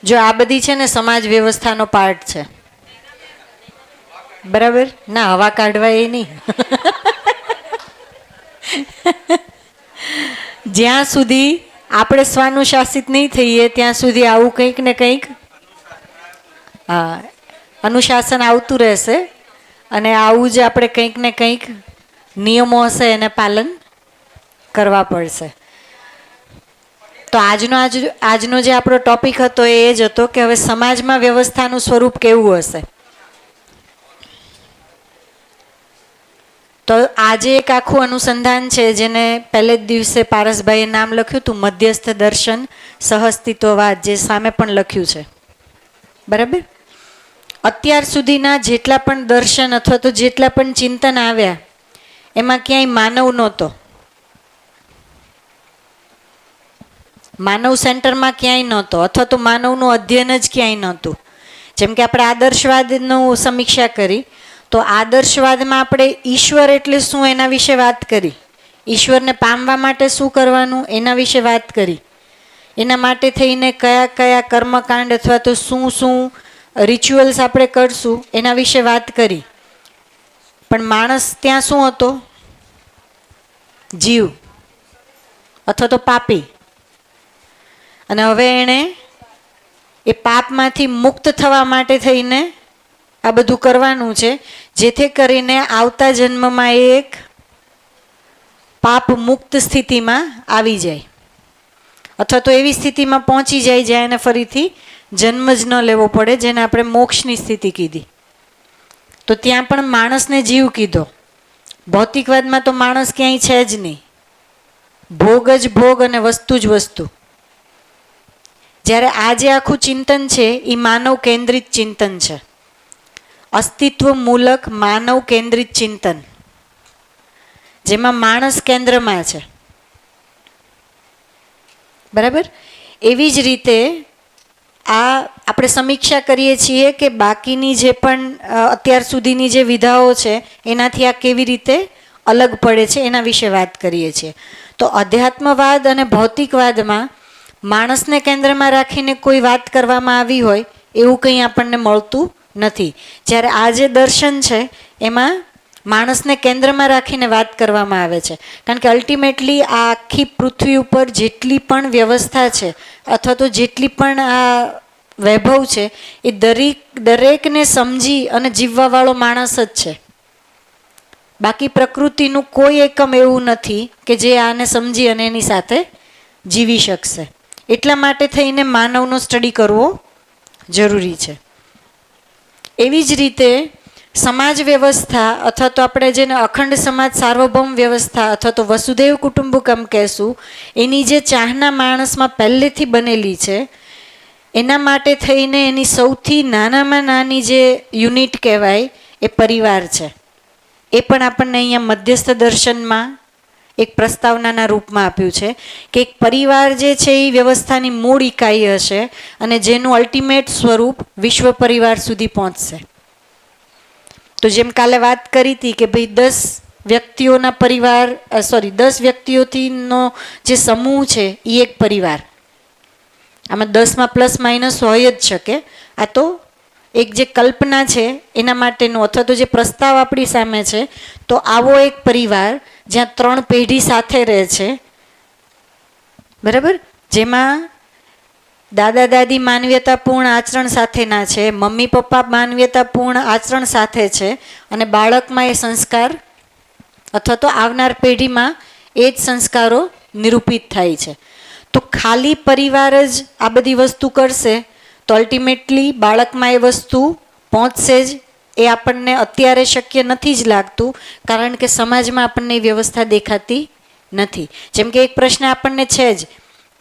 જો આ બધી છે ને સમાજ વ્યવસ્થાનો પાર્ટ છે, બરાબર? ના, હવા કાઢવા એ નહીં. જ્યાં સુધી આપણે સ્વાનુશાસિત નહીં થઈએ ત્યાં સુધી આવું કંઈક ને કંઈક અનુશાસન આવતું રહેશે, અને આવું જ આપણે કંઈક ને કંઈક નિયમો હશે એને પાલન કરવા પડશે. તો આજનો જે આપણો ટોપિક હતો એ જ હતો કે હવે સમાજમાં વ્યવસ્થાનું સ્વરૂપ કેવું હશે. તો આજે એક આખું અનુસંધાન છે જેને પહેલે જ દિવસે પારસભાઈએ નામ લખ્યું હતું, મધ્યસ્થ દર્શન સહઅસ્તિત્વવાદ, જે સામે પણ લખ્યું છે, બરાબર? અત્યાર સુધીના જેટલા પણ દર્શન અથવા તો જેટલા પણ ચિંતન આવ્યા એમાં ક્યાંય માનવ નહોતો. માનવ સેન્ટરમાં ક્યાંય નહોતો, અથવા તો માનવનું અધ્યયન જ ક્યાંય નહોતું. જેમ કે આપણે આદર્શવાદનું સમીક્ષા કરી, તો આદર્શવાદમાં આપણે ઈશ્વર એટલે શું એના વિશે વાત કરી, ઈશ્વરને પામવા માટે શું કરવાનું એના વિશે વાત કરી, એના માટે થઈને કયા કયા કર્મકાંડ અથવા તો શું શું રિચ્યુઅલ્સ આપણે કરશું એના વિશે વાત કરી. પણ માણસ ત્યાં શું હતો? જીવ અથવા તો પાપી. અને હવે એણે એ પાપમાંથી મુક્ત થવા માટે થઈને આ બધું કરવાનું છે, જેથી કરીને આવતા જન્મમાં એ એક પાપ મુક્ત સ્થિતિમાં આવી જાય, અથવા તો એવી સ્થિતિમાં પહોંચી જાય જ્યાં એને ફરીથી જન્મ જ ન લેવો પડે, જેને આપણે મોક્ષની સ્થિતિ કીધી. તો ત્યાં પણ માણસને જીવ કીધો. ભૌતિકવાદમાં તો માણસ ક્યાંય છે જ નહીં, ભોગ જ ભોગ અને વસ્તુ જ વસ્તુ. જ્યારે આ જે આખું ચિંતન છે એ માનવ કેન્દ્રિત ચિંતન છે, અસ્તિત્વ મૂલક માનવ કેન્દ્રિત ચિંતન, જેમાં માણસ કેન્દ્રમાં છે, બરાબર? એવી જ રીતે આ આપણે સમીક્ષા કરીએ છીએ કે બાકીની જે પણ અત્યાર સુધીની જે વિધાઓ છે એનાથી આ કેવી રીતે અલગ પડે છે એના વિશે વાત કરીએ છીએ. તો અધ્યાત્મવાદ અને ભૌતિકવાદમાં માણસને કેન્દ્રમાં રાખીને કોઈ વાત કરવામાં આવી હોય એવું કંઈ આપણને મળતું નથી. જ્યારે આ જે દર્શન છે એમાં માણસને કેન્દ્રમાં રાખીને વાત કરવામાં આવે છે, કારણ કે અલ્ટિમેટલી આ આખી પૃથ્વી ઉપર જેટલી પણ વ્યવસ્થા છે અથવા તો જેટલી પણ આ વૈભવ છે એ દરેકને સમજી અને જીવવાવાળો માણસ જ છે. બાકી પ્રકૃતિનું કોઈ એકમ એવું નથી કે જે આને સમજી અને એની સાથે જીવી શકશે. એટલા માટે થઈને માનવનો સ્ટડી કરવો જરૂરી છે. એવી જ રીતે સમાજ વ્યવસ્થા અથવા તો આપણે જેને અખંડ સમાજ સાર્વભૌમ વ્યવસ્થા અથવા તો વસુધૈવ કુટુંબકમ કહેશું, એની જે ચાહના માણસમાં પહેલેથી બનેલી છે, એના માટે થઈને એની સૌથી નાનામાં નાની જે યુનિટ કહેવાય એ પરિવાર છે. એ પણ આપણને અહીંયા મધ્યસ્થ દર્શનમાં એક પ્રસ્તાવનાના રૂપમાં આપ્યું છે કે એક પરિવાર જે છે એ વ્યવસ્થાની મૂળ ઇકાઈ હશે અને જેનું અલ્ટિમેટ સ્વરૂપ વિશ્વ પરિવાર સુધી પહોંચશે. તો જેમ કાલે વાત કરી હતી કે ભાઈ 10 વ્યક્તિઓના પરિવાર 10 વ્યક્તિઓથીનો જે સમૂહ છે એ એક પરિવાર. આમાં 10માં પ્લસ માઇનસ હોય જ શકે. આ તો એક જે કલ્પના છે એના માટેનું, અથવા તો જે પ્રસ્તાવ આપણી સામે છે, તો આવો એક પરિવાર જ્યાં 3 પેઢી સાથે રહે છે, બરાબર? જેમાં દાદા દાદી માનવીયતાપૂર્ણ આચરણ સાથેના છે, મમ્મી પપ્પા માનવીયતાપૂર્ણ આચરણ સાથે છે, અને બાળકમાં એ સંસ્કાર અથવા તો આવનાર પેઢીમાં એ જ સંસ્કારો નિરૂપિત થાય છે. તો ખાલી પરિવાર જ આ બધી વસ્તુ કરશે તો અલ્ટિમેટલી બાળકમાં એ વસ્તુ પહોંચશે જ, એ આપણને અત્યારે શક્ય નથી જ લાગતું, કારણ કે સમાજમાં આપણને એ વ્યવસ્થા દેખાતી નથી. જેમ કે એક પ્રશ્ન આપણને છે જ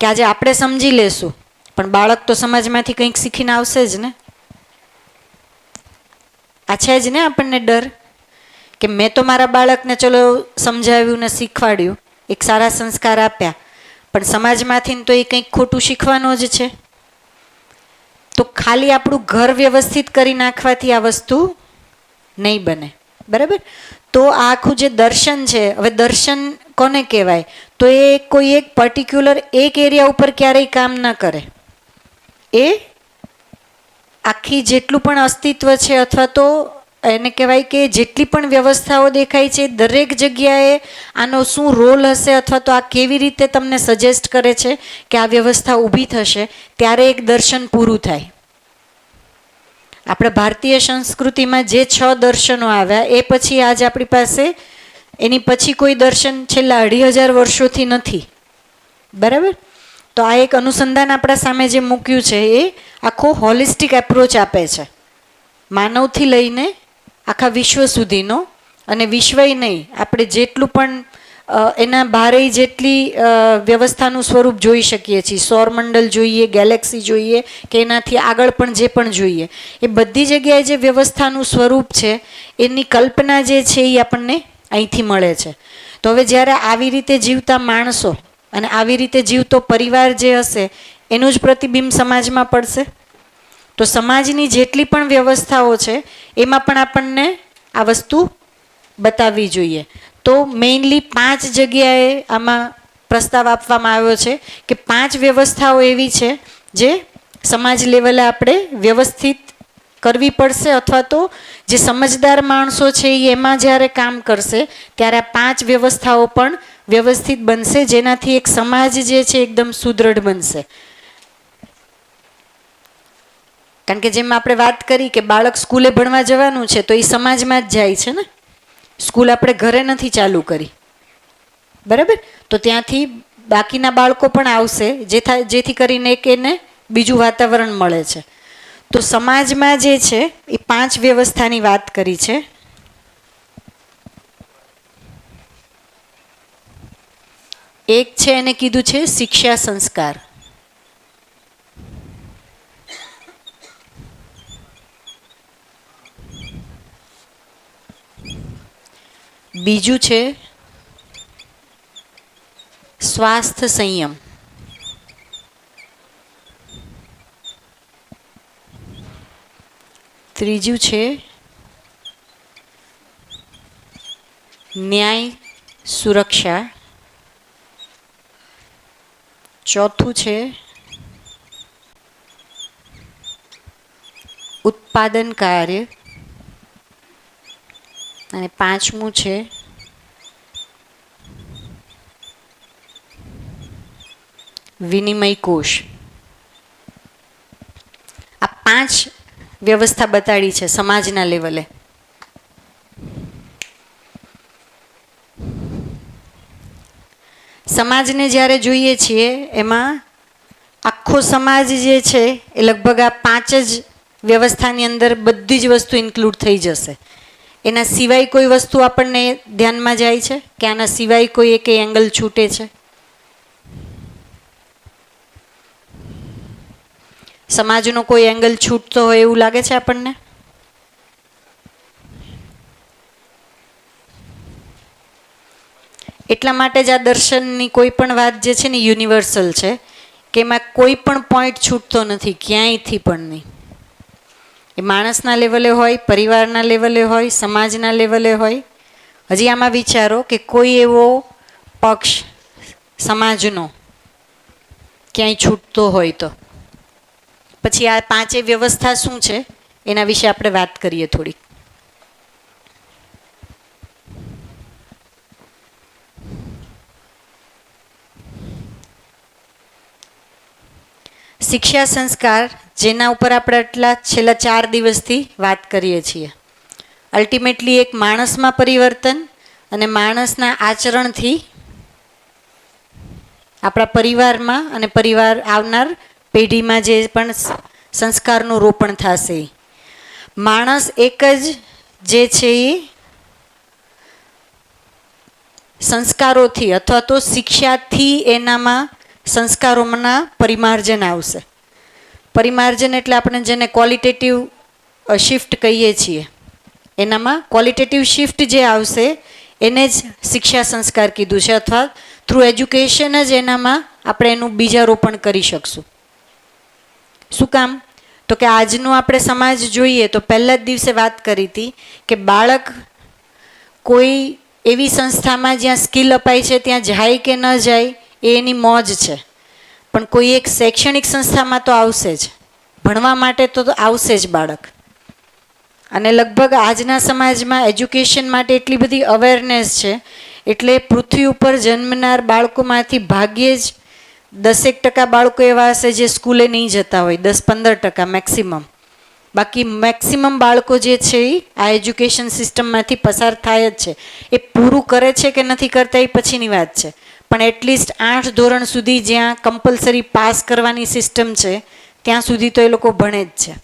કે આજે આપણે સમજી લેશું પણ બાળક તો સમાજમાંથી કંઈક શીખીને આવશે જ ને. આ છે જ ને આપણને ડર કે મેં તો મારા બાળકને ચલો સમજાવ્યું ને શીખવાડ્યું, એક સારા સંસ્કાર આપ્યા, પણ સમાજમાંથી તો એ કંઈક ખોટું શીખવાનું જ છે. તો ખાલી આપણું ઘર વ્યવસ્થિત કરી નાખવાથી આ વસ્તુ નહીં બને, બરાબર? તો આ આખું જે દર્શન છે, હવે દર્શન કોને કહેવાય? તો એ કોઈ એક પર્ટિક્યુલર એક એરિયા ઉપર ક્યારેય કામ ન કરે. એ આખી જેટલું પણ અસ્તિત્વ છે અથવા તો એને કહેવાય કે જેટલી પણ વ્યવસ્થાઓ દેખાય છે દરેક જગ્યાએ આનો શું રોલ હશે અથવા તો આ કેવી રીતે તમને સજેસ્ટ કરે છે કે આ વ્યવસ્થા ઊભી થશે, ત્યારે એક દર્શન પૂરું થાય. આપણા ભારતીય સંસ્કૃતિમાં જે 6 દર્શનો આવ્યા એ પછી આજ આપણી પાસે એની પછી કોઈ દર્શન છેલ્લા 2500 વર્ષોથી નથી. બરાબર? તો આ એક અનુસંધાન આપણા સામે જે મૂક્યું છે એ આખો હોલિસ્ટિક એપ્રોચ આપે છે, માનવથી લઈને આખા વિશ્વ સુધીનો. અને વિશ્વય નહીં, આપણે જેટલું પણ એના બારે જેટલી વ્યવસ્થાનું સ્વરૂપ જોઈ શકીએ છીએ, સૌરમંડળ જોઈએ, ગેલેક્સી જોઈએ કે એનાથી આગળ પણ જે પણ જોઈએ, એ બધી જગ્યાએ જે વ્યવસ્થાનું સ્વરૂપ છે એની કલ્પના જે છે એ આપણને અહીંથી મળે છે. તો હવે જ્યારે આવી રીતે જીવતા માણસો અને આવી રીતે જીવતો પરિવાર જે હશે એનું જ પ્રતિબિંબ સમાજમાં પડશે. તો સમાજની જેટલી પણ વ્યવસ્થાઓ છે એમાં પણ આપણને આ વસ્તુ બતાવવી જોઈએ. તો મેઇનલી 5 જગ્યાએ આમાં પ્રસ્તાવ આપવામાં આવ્યો છે કે 5 વ્યવસ્થાઓ એવી છે જે સમાજ લેવલે આપણે વ્યવસ્થિત કરવી પડશે, અથવા તો જે સમજદાર માણસો છે એ એમાં જ્યારે કામ કરશે ત્યારે આ 5 વ્યવસ્થાઓ પણ વ્યવસ્થિત બનશે, જેનાથી એક સમાજ જે છે એકદમ સુદૃઢ બનશે. કારણ કે જેમ આપણે વાત કરી કે બાળક સ્કૂલે ભણવા જવાનું છે તો એ સમાજમાં જ જાય છે ને, સ્કૂલ આપણે ઘરે નથી ચાલુ કરી. બરાબર? તો ત્યાંથી બાકીના બાળકો પણ આવશે જેથી કરીને એક એને બીજું વાતાવરણ મળે છે. તો સમાજમાં જે છે એ 5 વ્યવસ્થાની વાત કરી છે. એક છે એને કીધું છે શિક્ષા સંસ્કાર. બીજું છે સ્વાસ્થ્ય સંયમ. ત્રીજું છે ન્યાય સુરક્ષા. ચોથું છે ઉત્પાદન કાર્ય. અને 5મું છે વિનિમય કોષ. આ 5 વ્યવસ્થા બતાડી છે સમાજના લેવલે. સમાજને જ્યારે જોઈએ છીએ એમાં આખો સમાજ જે છે એ લગભગ આ 5 જ વ્યવસ્થાની અંદર બધી જ વસ્તુ ઇન્ક્લુડ થઈ જશે. એના સિવાય કોઈ વસ્તુ આપણને ધ્યાનમાં જાય છે કે આના સિવાય કોઈ એક એંગલ છૂટે છે? સમાજનો કોઈ એંગલ છૂટતો હોય એવું લાગે છે આપણને? એટલા માટે જ આ દર્શનની કોઈ પણ વાત જે છે ને યુનિવર્સલ છે કે એમાં કોઈ પણ પોઈન્ટ છૂટતો નથી, ક્યાંયથી પણ નહીં. એ માણસના લેવલે હોય, પરિવારના લેવલે હોય, સમાજના લેવલે હોય. હજી આમાં વિચારો કે કોઈ એવો પક્ષ સમાજનો ક્યાંય છૂટતો હોય તો પછી આ 5 વ્યવસ્થા શું છે એના વિશે આપણે વાત કરીએ થોડીક. શિક્ષા સંસ્કાર, જેના ઉપર આપણે આટલા છેલ્લા 4 દિવસથી વાત કરીએ છીએ, અલ્ટિમેટલી એક માણસમાં પરિવર્તન અને માણસના આચરણથી આપણા પરિવારમાં અને પરિવાર આવનાર પેઢીમાં જે પણ સંસ્કારનું રોપણ થશે. માણસ એક જ જે છે એ સંસ્કારોથી અથવા તો શિક્ષાથી એનામાં સંસ્કારોના પરિમાર્જન આવશે. પરિમાર્જન એટલે આપણે જેને ક્વોલિટેટિવ શિફ્ટ કહીએ છીએ, એનામાં ક્વોલિટેટિવ શિફ્ટ જે આવશે એને જ શિક્ષા સંસ્કાર કીધું છે, અથવા થ્રુ એજ્યુકેશન જ એનામાં આપણે એનું બીજારોપણ કરી શકશું. શું કામ? તો કે આજનો આપણે સમાજ જોઈએ તો પહેલા જ દિવસે વાત કરી હતી કે બાળક કોઈ એવી સંસ્થામાં જ્યાં સ્કિલ અપાય છે ત્યાં જાય કે ન જાય એ એની મોજ છે, પણ કોઈ એક શૈક્ષણિક સંસ્થામાં તો આવશે જ. ભણવા માટે તો આવશે જ બાળક. અને લગભગ આજના સમાજમાં એજ્યુકેશન માટે એટલી બધી અવેરનેસ છે, એટલે પૃથ્વી ઉપર જન્મનાર બાળકોમાંથી ભાગ્યે જ 10% બાળકો એવા હશે જે સ્કૂલે નહીં જતા હોય, 10-15% મેક્સિમમ. બાકી મેક્સિમમ બાળકો જે છે એ આ એજ્યુકેશન સિસ્ટમમાંથી પસાર થાય જ છે. એ પૂરું કરે છે કે નથી કરતા એ પછીની વાત છે, પણ એટલીસ્ટ 8 ધોરણ સુધી જ્યાં કમ્પલસરી પાસ કરવાની સિસ્ટમ છે ત્યાં સુધી તો એ લોકો ભણે જ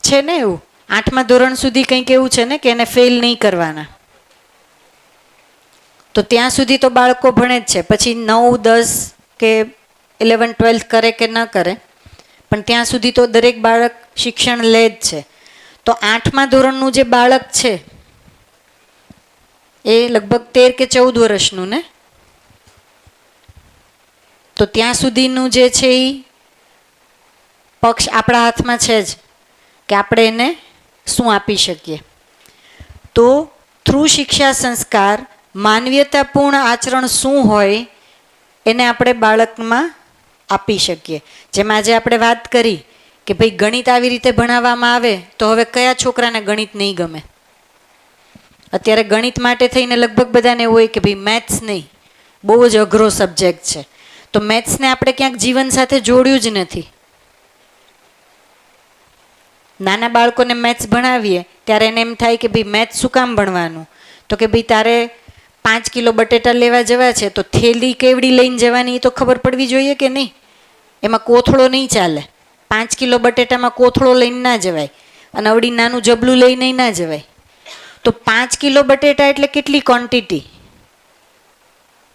છે ને. એવું 8મા ધોરણ સુધી કંઈક એવું છે ને કે એને ફેલ નહીં કરવાના, તો ત્યાં સુધી તો બાળકો ભણે જ છે. પછી 9, 10 કે 11, 12 કરે કે ન કરે, પણ ત્યાં સુધી તો દરેક બાળક શિક્ષણ લે જ છે. તો 8મા ધોરણનું જે બાળક છે એ લગભગ 13 કે 14 વર્ષનું ને, તો ત્યાં સુધીનું જે છે એ પક્ષ આપણા હાથમાં છે જ કે આપણે એને શું આપી શકીએ. તો થ્રુ શિક્ષા સંસ્કાર માનવીયતાપૂર્ણ આચરણ શું હોય એને આપણે બાળકમાં આપી શકીએ. જેમ આજે આપણે વાત કરી કે ભાઈ ગણિત આવી રીતે ભણાવવામાં આવે તો હવે કયા છોકરાને ગણિત નહીં ગમે? અત્યારે ગણિત માટે થઈને લગભગ બધાને એવું હોય કે ભાઈ મેથ્સ નહીં, બહુ જ અઘરો સબ્જેક્ટ છે. તો મેથ્સને આપણે ક્યાંક જીવન સાથે જોડ્યું જ નથી. નાના બાળકોને મેથ્સ ભણાવીએ ત્યારે એને એમ થાય કે ભાઈ મેથ્સ શું કામ ભણવાનું? તો કે ભાઈ તારે 5 કિલો બટેટા લેવા જવા છે તો થેલી કેવડી લઈને જવાની એ તો ખબર પડવી જોઈએ કે નહીં? એમાં કોથળો નહીં ચાલે. 5 કિલો બટેટામાં કોથળો લઈને ના જવાય, અને અવડી નાનું જબલું લઈને ના જવાય. તો 5 કિલો બટેટા એટલે કેટલી ક્વોન્ટિટી?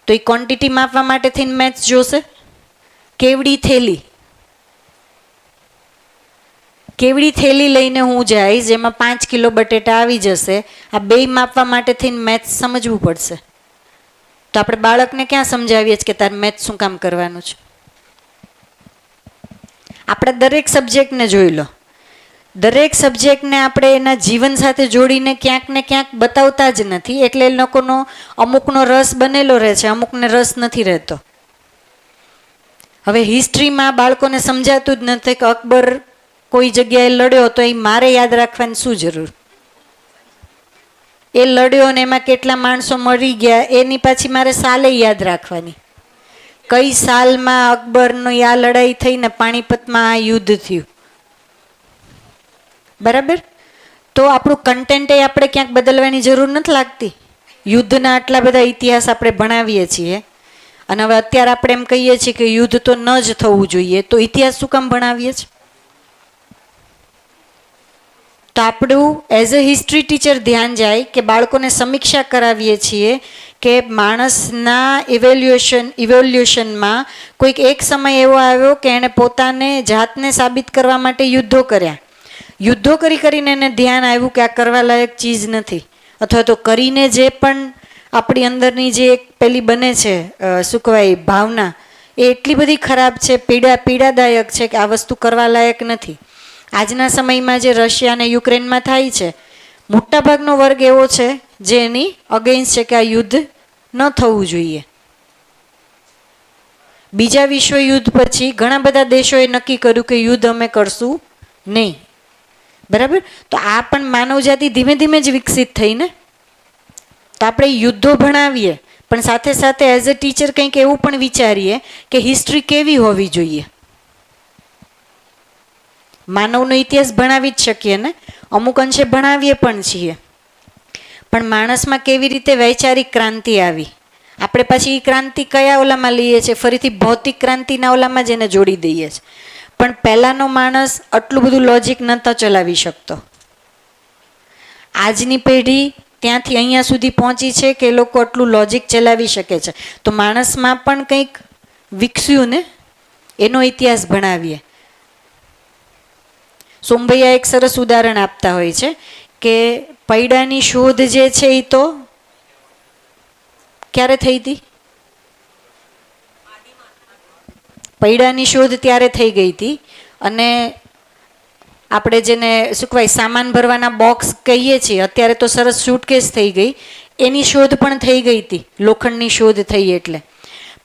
તો એ ક્વોન્ટિટી માપવા માટે થઈને મેથ્સ જોશે. કેવડી થેલી, કેવડી થેલી લઈને હું જઈશ જેમાં 5 કિલો બટેટા આવી જશે, આ બે માપવા માટે થઈને મેથ્સ સમજવું પડશે. તો આપણે બાળકને ક્યાં સમજાવીએ છીએ કે તારે મેથ્સ શું કામ કરવાનું છે? આપણે દરેક સબ્જેક્ટને જોઈ લો, દરેક સબ્જેક્ટને આપણે એના જીવન સાથે જોડીને ક્યાંક ને ક્યાંક બતાવતા જ નથી, એટલે એ લોકોનો અમુકનો રસ બનેલો રહે છે, અમુકને રસ નથી રહેતો. હવે હિસ્ટ્રીમાં બાળકોને સમજાતું જ નથી કે અકબર કોઈ જગ્યાએ લડ્યો તો એ મારે યાદ રાખવાની શું જરૂર? એ લડ્યો ને એમાં કેટલા માણસો મરી ગયા એની પાછી મારે સાલે યાદ રાખવાની. કઈ સાલમાં અકબરનો આ લડાઈ થઈને પાણીપતમાં આ યુદ્ધ થયું, બરાબર? તો આપણું કન્ટેન્ટ એ આપણે ક્યાંક બદલવાની જરૂર નથી લાગતી. યુદ્ધના આટલા બધા ઇતિહાસ આપણે ભણાવીએ છીએ, અને હવે અત્યારે આપણે એમ કહીએ છીએ કે યુદ્ધ તો ન જ થવું જોઈએ, તો ઇતિહાસ શું કામ ભણાવીએ છીએ? તો આપણું એઝ અ હિસ્ટ્રી ટીચર ધ્યાન જાય કે બાળકોને સમીક્ષા કરાવીએ છીએ કે માણસના ઇવોલ્યુશનમાં કોઈક એક સમય એવો આવ્યો કે એણે પોતાને જાતને સાબિત કરવા માટે યુદ્ધો કર્યા. યુદ્ધો કરીને એને ધ્યાન આવ્યું કે આ કરવા લાયક ચીજ નથી, અથવા તો કરીને જે પણ આપણી અંદરની જે એક પેલી બને છે શું કહેવાય ભાવના, એ એટલી બધી ખરાબ છે, પીડાદાયક છે કે આ વસ્તુ કરવા લાયક નથી. આજના સમયમાં જે રશિયા અને યુક્રેનમાં થાય છે, મોટાભાગનો વર્ગ એવો છે જે એની અગેન્સ્ટ છે કે આ યુદ્ધ ન થવું જોઈએ. બીજા વિશ્વયુદ્ધ પછી ઘણા બધા દેશોએ નક્કી કર્યું કે યુદ્ધ અમે કરશું નહીં, બરાબર? તો આ પણ માનવજાતિ ધીમે ધીમે જ વિકસિત થઈને. તો આપણે યુદ્ધો ભણાવીએ, પણ સાથે સાથે એઝ અ ટીચર કંઈક એવું પણ વિચારીએ કે હિસ્ટ્રી કેવી હોવી જોઈએ. માનવનો ઇતિહાસ ભણાવી જ શકીએ ને, અમુક અંશે ભણાવીએ પણ છીએ, પણ માણસમાં કેવી રીતે વૈચારિક ક્રાંતિ આવી, આપણે પછી એ ક્રાંતિ કયા ઓલામાં લઈએ છીએ? ફરીથી ભૌતિક ક્રાંતિના ઓલામાં જ એને જોડી દઈએ છીએ. પણ પહેલાંનો માણસ આટલું બધું લોજિક નહોતો ચલાવી શકતો. આજની પેઢી ત્યાંથી અહીંયા સુધી પહોંચી છે કે એ લોકો આટલું લોજિક ચલાવી શકે છે. તો માણસમાં પણ કંઈક વિકસ્યું ને, એનો ઇતિહાસ ભણાવીએ. સોમભૈયા એક સરસ ઉદાહરણ આપતા હોય છે કે પૈડાની શોધ જે છે એ તો ક્યારે થઈ હતી? પૈડાની શોધ ત્યારે થઈ ગઈ હતી, અને આપણે જેને શું કહેવાય સામાન ભરવાના બોક્સ કહીએ છીએ અત્યારે તો સરસ સૂટકેસ થઈ ગઈ, એની શોધ પણ થઈ ગઈ હતી, લોખંડની શોધ થઈ એટલે.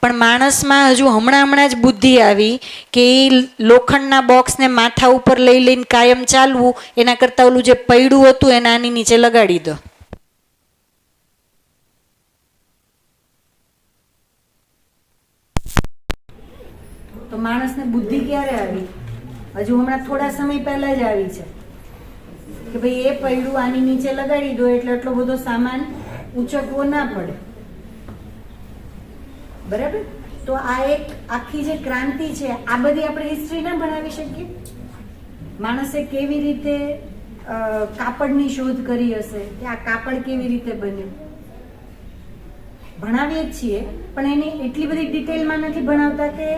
પણ માણસમાં હજુ હમણાં જ બુદ્ધિ આવી કે એ લોખંડના બોક્સને માથા ઉપર લઈ લઈને કાયમ ચાલવું એના કરતાં ઓલું જે પૈડું હતું એને આની નીચે લગાડી દો. તો માણસને બુદ્ધિ ક્યારે આવી? હજુ હમણાં થોડા સમય પહેલા જ આવી છે કે ભાઈ એ પૈડું આની નીચે લગાડી દો એટલે એટલો બધો સામાન ઉંચકવો ના પડે. બરાબર? તો આ એક આખી જે ક્રાંતિ છે આ બધી આપણે હિસ્ટ્રી ના ભણાવી શકીએ? માણસે કેવી રીતે કાપડની શોધ કરી હશે, કે આ કાપડ કેવી રીતે બન્યું, ભણાવીએ જ છીએ, પણ એની એટલી બધી ડિટેલમાં નથી ભણાવતા કે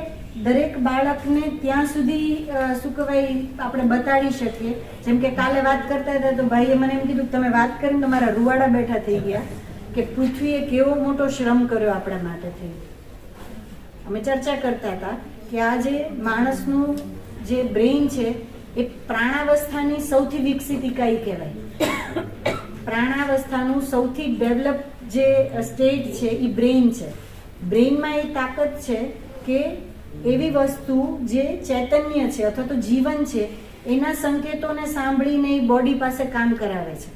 દરેક બાળકને ત્યાં સુધી શું કહેવાય આપણે બતાડી શકીએ. જેમ કે કાલે વાત કરતા હતા તો ભાઈએ મને એમ કીધું, તમે વાત કરીને તો મારા રૂવાડા બેઠા થઈ ગયા કે પૃથ્વીએ કેવો મોટો શ્રમ કર્યો આપણા માટે થઈ. અમે ચર્ચા કરતા હતા કે આ જે માણસનું જે બ્રેઇન છે એ પ્રાણાવસ્થાની સૌથી વિકસિત ઇકાઈ કહેવાય. પ્રાણાવસ્થાનું સૌથી ડેવલપ જે સ્ટેટ છે એ બ્રેઇન છે. બ્રેઇનમાં એ તાકાત છે કે એવી વસ્તુ જે ચૈતન્ય છે અથવા તો જીવન છે એના સંકેતોને સાંભળીને એ બોડી પાસે કામ કરાવે છે.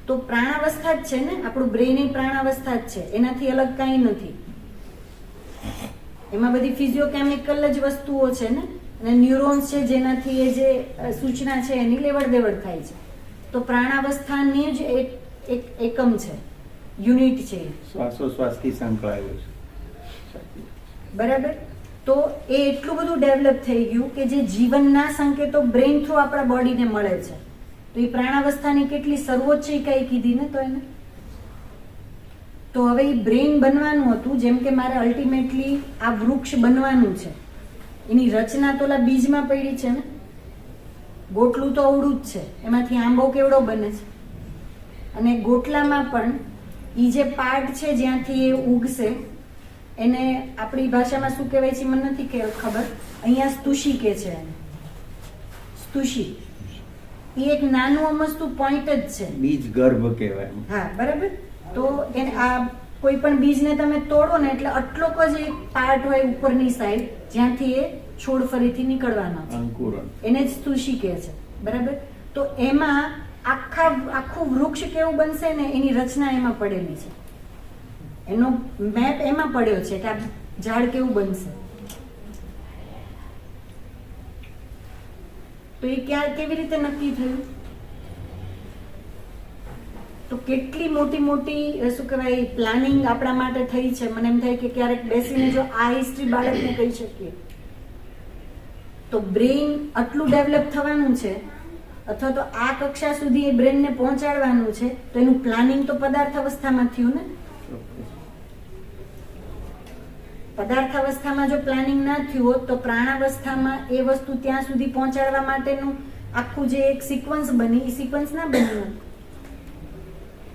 તો પ્રાણાવસ્થા જ છે ને, આપણું બ્રેઇન એ પ્રાણાવસ્થા જ છે, એનાથી અલગ કાંઈ નથી. એમાં બધી ફિઝિયોકેમિકલ જ વસ્તુઓ છે ને, અને ન્યુરોન્સ છે જેનાથી એ જે સૂચના છે એની લેવડ દેવડ થાય છે. તો પ્રાણાવસ્થાની જ એક એકમ છે, યુનિટ છે, શ્વાસોશ્વાસથી સંકળાયેલું છે. બરાબર? તો એ એટલું બધું ડેવલપ થઈ ગયું કે જે જીવનના સંકેતો બ્રેઇન થ્રુ આપણા બોડીને મળે છે. તો એ પ્રાણાવસ્થાની કેટલી સર્વોચ્ચ ઇકાઈ કીધી ને. તો એને તો હવે એ બ્રેઇન બનવાનું હતું, જેમ કે મારે અલ્ટિમેટલી આ વૃક્ષ બનવાનું છે, એની રચના તો ઓલા બીજમાં પડી છે ને. ગોટલું તો અવળું જ છે, એમાંથી આંબો કેવડો બને છે. અને ગોટલામાં પણ એ જે પાર્ટ છે જ્યાંથી એ ઉગશે એને આપણી ભાષામાં શું કહેવાય છે મને નથી ખબર, અહીંયા સ્તુષી કે છે એને. સ્તુષી એ એક નાનું અમસ્તું પોઈન્ટ જ છે, બીજ ગર્ભ કહેવાય. હા બરાબર. તો એને આ કોઈ પણ બીજને તમે તોડો ને એટલે આટલો જ એક પાર્ટ હોય ઉપરની સાઈડ જ્યાંથી એ છોડ ફરીથી નીકળવાનો છે, અંકુરણ, એને જ સ્તુષી કહે છે. બરાબર? તો એમાં આખું વૃક્ષ કેવું બનશે ને એની રચના એમાં પડેલી છે, એનો મેપ એમાં પડ્યો છે કે આ ઝાડ કેવું બનશે. તો એ કેવી રીતે નક્કી થયું? તો કેટલી મોટી મોટી શું કહેવાય પ્લાનિંગ આપણા માટે થઈ છે. મને એમ થાય કે ક્યારેક બેસીને જો આ હિસ્ટ્રી બાળકને કહી શકીએ તો બ્રેઇન આટલું ડેવલપ થવાનું છે અથવા તો આ કક્ષા સુધી એ બ્રેઇનને પહોંચાડવાનું છે, તો એનું પ્લાનિંગ તો પદાર્થ અવસ્થામાં થયું ને. પદાર્થ અવસ્થામાં જો પ્લાનિંગ ના થયું હોત તો પ્રાણાવસ્થામાં એ વસ્તુ ત્યાં સુધી પહોંચાડવા માટેનું આખું જે એક સિક્વન્સ બની એ સિક્વન્સ ના બન્યું.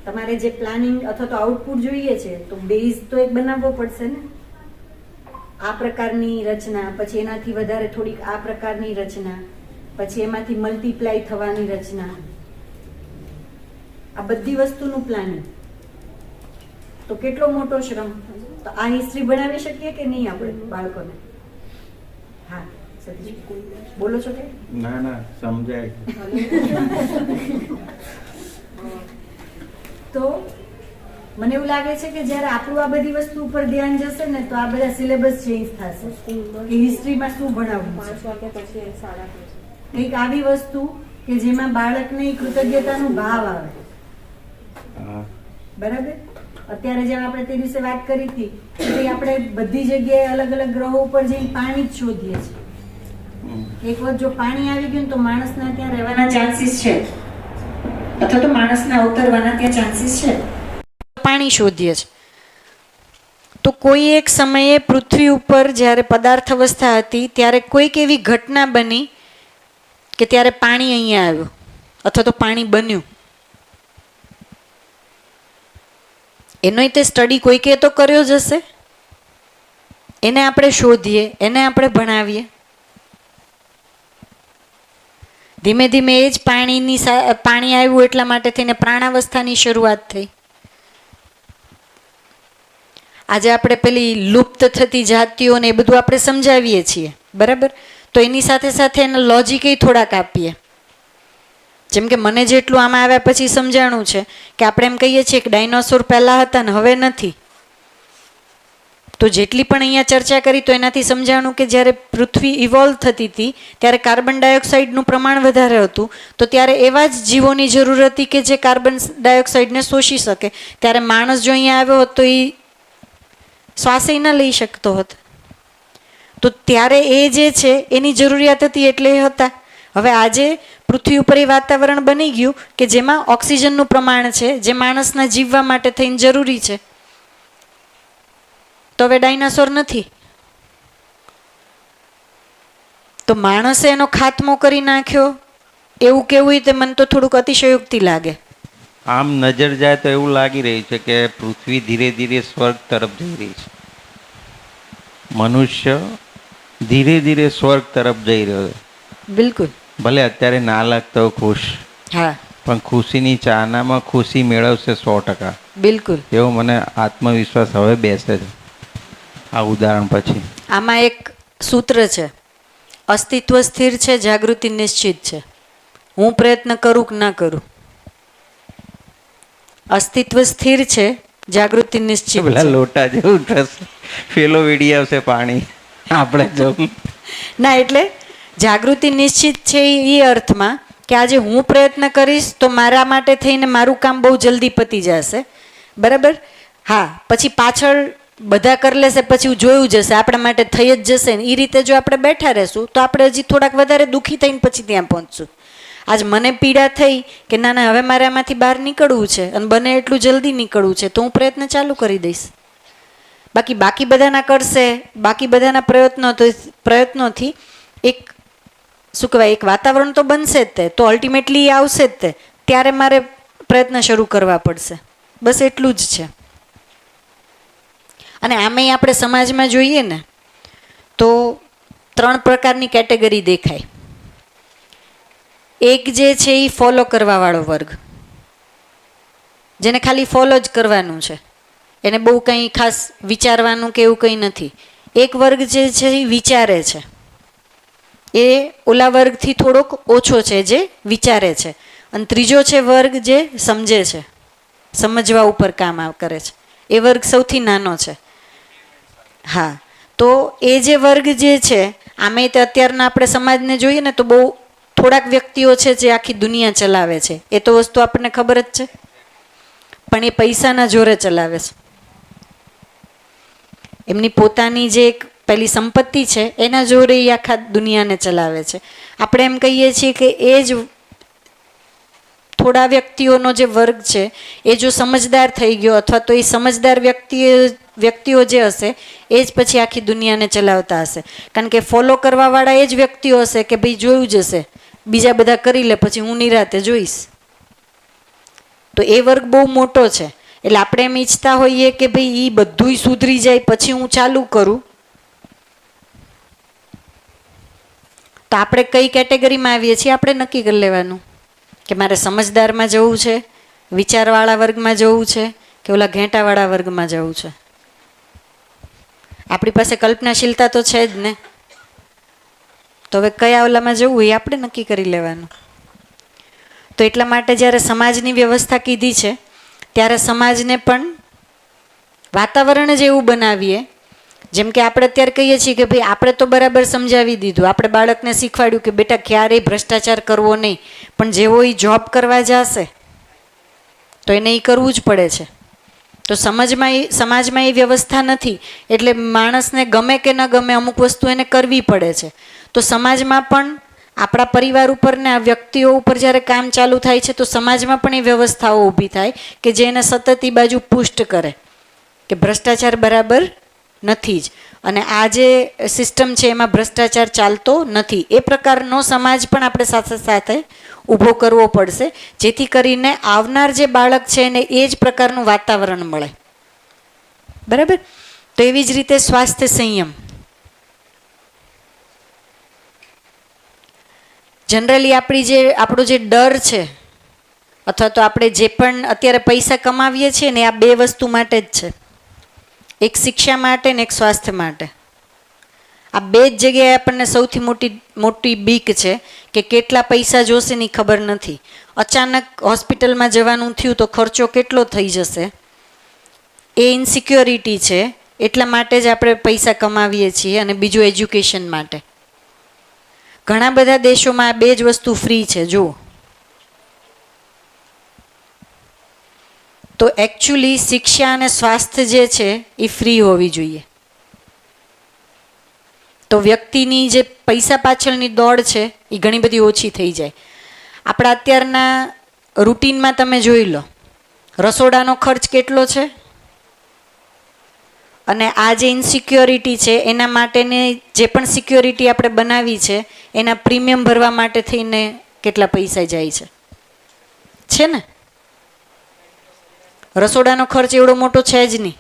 તમારે જે પ્લાનિંગ અથવા તો આઉટપુટ જોઈએ છે તો બેઝ તો એક બનાવવો પડશે ને. આ પ્રકારની રચના, પછી એનાથી વધારે થોડીક આ પ્રકારની રચના, પછી એમાંથી મલ્ટીપ્લાય થવાની રચના, આ બધી વસ્તુનું પ્લાનિંગ. તો કેટલો મોટો શ્રમ. તો આ હિસ્ટ્રી ભણાવી શકીએ કે નહીં આપણે બાળકોને? હા સતીશ બોલો છો કે? ના ના સમજાય. તો મને એવું લાગે છે કે જ્યારે આપણું આ બધી વસ્તુ ઉપર ધ્યાન જશે ને તો આ બધા સિલેબસ ચેન્જ થશે કે હિસ્ટ્રીમાં શું ભણાવવું. 5 વાગ્યા પછી શાળા કંઈક આવી વસ્તુ કે જેમાં બાળકને કૃતજ્ઞતાનો ભાવ આવે. બરાબર? અત્યારે જેમ આપણે તે દિવસે વાત કરી હતી કે આપણે બધી જગ્યાએ અલગ અલગ ગ્રહો ઉપર જઈને પાણી જ શોધીએ છીએ. એક વખત જો પાણી આવી ગયું તો માણસના ત્યાં રહેવાના ચાન્સીસ છે, અથવા તો માણસના અવતરવાના ત્યાં ચાન્સીસ છે. પાણી શોધીએ છીએ. તો કોઈ એક સમયે પૃથ્વી ઉપર જ્યારે પદાર્થ અવસ્થા હતી ત્યારે કોઈક એવી ઘટના બની કે ત્યારે પાણી અહીંયા આવ્યું અથવા તો પાણી બન્યું. એનો તે સ્ટડી કોઈકે તો કર્યો જ હશે. એને આપણે શોધીએ, એને આપણે ભણાવીએ. ધીમે ધીમે એ જ પાણી આવ્યું એટલા માટે થઈને પ્રાણાવસ્થાની શરૂઆત થઈ. આજે આપણે પેલી લુપ્ત થતી જાતિઓને એ બધું આપણે સમજાવીએ છીએ, બરાબર? તો એની સાથે સાથે એના લોજિક થોડાક આપીએ. જેમ કે મને જેટલું આમાં આવ્યા પછી સમજાણું છે કે આપણે એમ કહીએ છીએ કે ડાયનોસોર પહેલાં હતા ને હવે નથી. તો જેટલી પણ અહીંયા ચર્ચા કરી તો એનાથી સમજાણું કે જ્યારે પૃથ્વી ઇવોલ્વ થતી હતી ત્યારે કાર્બન ડાયોક્સાઇડનું પ્રમાણ વધારે હતું, તો ત્યારે એવા જ જીવોની જરૂર હતી કે જે કાર્બન ડાયોક્સાઇડને શોષી શકે. ત્યારે માણસ જો અહીંયા આવ્યો હોત તો એ શ્વાસે ન લઈ શકતો હોત. તો ત્યારે એ જે છે એની જરૂરિયાત હતી એટલે એ હતા. હવે આજે પૃથ્વી ઉપર એ વાતાવરણ બની ગયું કે જેમાં ઓક્સિજનનું પ્રમાણ છે જે માણસના જીવવા માટે થઈને જરૂરી છે. તો હવે ડાયનાસોર નથી. તો માણસે એનો ખાત્મો કરી નાખ્યો એવું કેવું તે મને તો થોડુંક અતિશયોક્તિ લાગે. આમ નજર જાય તો એવું લાગી રહ્યું છે કે પૃથ્વી ધીરે ધીરે સ્વર્ગ તરફ જઈ રહી છે. મનુષ્ય ધીરે ધીરે સ્વર્ગ તરફ જઈ રહ્યો છે. બિલકુલ. ભલે અત્યારે ના લાગતો ખુશ, હા, પણ ખુશીની ચાહનામાં ખુશી મેળવશે 100%. બિલકુલ. એવો મને આત્મવિશ્વાસ હવે બેસે છે આ ઉદાહરણ પછી. આમાં એક સૂત્ર છે, અસ્તિત્વ સ્થિર છે, જાગૃતિ નિશ્ચિત છે. હું પ્રયત્ન કરું કે ના કરું, અસ્તિત્વ સ્થિર છે, જાગૃતિ નિશ્ચિત પેલા છે. લોટા જેવું થશે, પેલો વીડી આવશે પાણી આપણે જવું ના, એટલે જાગૃતિ નિશ્ચિત છે એ અર્થમાં કે આજે હું પ્રયત્ન કરીશ તો મારા માટે થઈને મારું કામ બહુ જલ્દી પતી જશે, બરાબર? હા, પછી પાછળ બધા કરી લેશે, પછી જોયું જશે, આપણા માટે થઈ જ જશે ને. એ રીતે જો આપણે બેઠા રહેશું તો આપણે હજી થોડાક વધારે દુઃખી થઈને પછી ત્યાં પહોંચશું. આજ મને પીડા થઈ કે ના ના હવે મારે આમાંથી બહાર નીકળવું છે અને બને એટલું જલ્દી નીકળવું છે, તો હું પ્રયત્ન ચાલુ કરી દઈશ. બાકી બધાના કરશે, બાકી બધાના પ્રયત્નોથી એક શું કહેવાય, એક વાતાવરણ તો બનશે જ તે, તો અલ્ટિમેટલી આવશે જ તે. ત્યારે મારે પ્રયત્ન શરૂ કરવા પડશે. બસ એટલું જ છે. અને આમેય આપણે સમાજમાં જોઈએ ને તો 3 પ્રકારની કેટેગરી દેખાય. એક જે છે એ ફોલો કરવાવાળો વર્ગ, જેને ખાલી ફોલો જ કરવાનું છે, એને બહુ કંઈ ખાસ વિચારવાનું કે એવું કંઈ નથી. એક વર્ગ જે છે એ વિચારે છે, એ ઓલા વર્ગથી થોડોક ઓછો છે જે વિચારે છે. અને ત્રીજો છે વર્ગ જે સમજે છે, સમજવા ઉપર કામ કરે છે. એ વર્ગ સૌથી નાનો છે. હા, તો એ જે વર્ગ જે છે, આમે તે અત્યારના આપણે સમાજને જોઈએ ને તો બહુ થોડાક વ્યક્તિઓ છે જે આખી દુનિયા ચલાવે છે. એ તો વસ્તુ આપણને ખબર જ છે, પણ એ પૈસાના જોરે ચલાવે છે. એમની પોતાની જે એક પેલી સંપત્તિ છે એના જોરે એ આખા દુનિયાને ચલાવે છે. આપણે એમ કહીએ છીએ કે એ જ થોડા વ્યક્તિઓનો જે વર્ગ છે એ જો સમજદાર થઈ ગયો, અથવા તો એ સમજદાર વ્યક્તિઓ જે હશે એ જ પછી આખી દુનિયાને ચલાવતા હશે. કારણ કે ફોલો કરવાવાળા એ જ વ્યક્તિઓ હશે કે ભાઈ જોયું જશે, બીજા બધા કરી લે પછી હું નિરાતે જોઈશ. તો એ વર્ગ બહુ મોટો છે. એટલે આપણે એમ ઈચ્છતા હોઈએ કે ભાઈ એ બધુંય સુધરી જાય પછી હું ચાલુ કરું. તો આપણે કઈ કેટેગરીમાં આવીએ છીએ આપણે નક્કી કરી લેવાનું કે મારે સમજદારમાં જવું છે, વિચારવાળા વર્ગમાં જવું છે, કે ઓલા ઘેંટાવાળા વર્ગમાં જવું છે. આપણી પાસે કલ્પનાશીલતા તો છે જ ને. તો હવે કયા ઓલામાં જવું એ આપણે નક્કી કરી લેવાનું. તો એટલા માટે જ્યારે સમાજની વ્યવસ્થા કીધી છે ત્યારે સમાજને પણ વાતાવરણ જ એવું બનાવીએ, જેમ કે આપણે અત્યારે કહીએ છીએ કે ભાઈ આપણે તો બરાબર સમજાવી દીધું, આપણે બાળકને શીખવાડ્યું કે બેટા ક્યારેય ભ્રષ્ટાચાર કરવો નહીં, પણ જેવો એ જોબ કરવા જશે તો એને એ કરવું જ પડે છે. તો સમાજમાં એ વ્યવસ્થા નથી, એટલે માણસને ગમે કે ન ગમે અમુક વસ્તુ એને કરવી પડે છે. તો સમાજમાં પણ આપણા પરિવાર ઉપર ને આ વ્યક્તિઓ ઉપર જ્યારે કામ ચાલુ થાય છે તો સમાજમાં પણ એ વ્યવસ્થાઓ ઊભી થાય કે જે એને સતત એ બાજુ પુષ્ટ કરે કે ભ્રષ્ટાચાર બરાબર નથી જ, અને આ જે સિસ્ટમ છે એમાં ભ્રષ્ટાચાર ચાલતો નથી. એ પ્રકારનો સમાજ પણ આપણે સાથે સાથે ઊભો કરવો પડશે, જેથી કરીને આવનાર જે બાળક છે એને એ જ પ્રકારનું વાતાવરણ મળે. બરાબર? તો એવી જ રીતે સ્વાસ્થ્ય સંયમ. જનરલી આપણો જે ડર છે, અથવા તો આપણે જે પણ અત્યારે પૈસા કમાવીએ છીએ ને આ 2 વસ્તુ માટે જ છે. એક શિક્ષા માટે ને એક સ્વાસ્થ્ય માટે. આ બે જ જગ્યાએ આપણને સૌથી મોટી બીક છે કે કેટલા પૈસા જોશે ની ખબર નથી. અચાનક હોસ્પિટલમાં જવાનું થયું તો ખર્ચો કેટલો થઈ જશે એ ઇન્સિક્યોરિટી છે. એટલા માટે જ આપણે પૈસા કમાવીએ છીએ. અને બીજું એજ્યુકેશન માટે. ઘણા બધા દેશોમાં આ બે જ વસ્તુ ફ્રી છે. જુઓ તો એકચ્યુઅલી શિક્ષા અને સ્વાસ્થ્ય જે છે એ ફ્રી હોવી જોઈએ. તો વ્યક્તિની જે પૈસા પાછળની દોડ છે એ ઘણી બધી ઓછી થઈ જાય. આપણા અત્યારના રૂટીનમાં તમે જોઈ લો રસોડાનો ખર્ચ કેટલો છે અને આ જે ઇન્સિક્યોરિટી છે એના માટેની જે પણ સિક્યોરિટી આપણે બનાવી છે એના પ્રીમિયમ ભરવા માટે થઈને કેટલા પૈસા જાય છે ને. રસોડાનો ખર્ચ એવડો મોટો છે જ નહીં.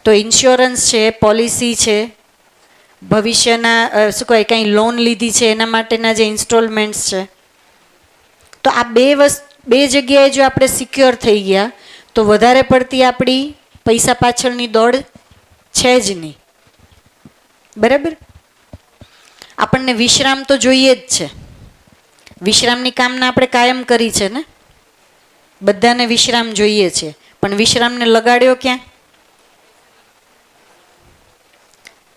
તો ઇન્સ્યોરન્સ છે, પોલિસી છે, ભવિષ્યના શું કહેવાય કંઈ લોન લીધી છે એના માટેના જે ઇન્સ્ટોલમેન્ટ્સ છે. તો આ બે જગ્યાએ જો આપણે સિક્યોર થઈ ગયા તો વધારે પડતી આપણી પૈસા પાછળની દોડ છે જ નહીં. બરાબર. આપણને વિશ્રામ તો જોઈએ જ છે. વિશ્રામની કામના આપણે કાયમ કરી છે ને. બધાને વિશ્રામ જોઈએ છે પણ વિશ્રામને લગાડ્યો ક્યાં?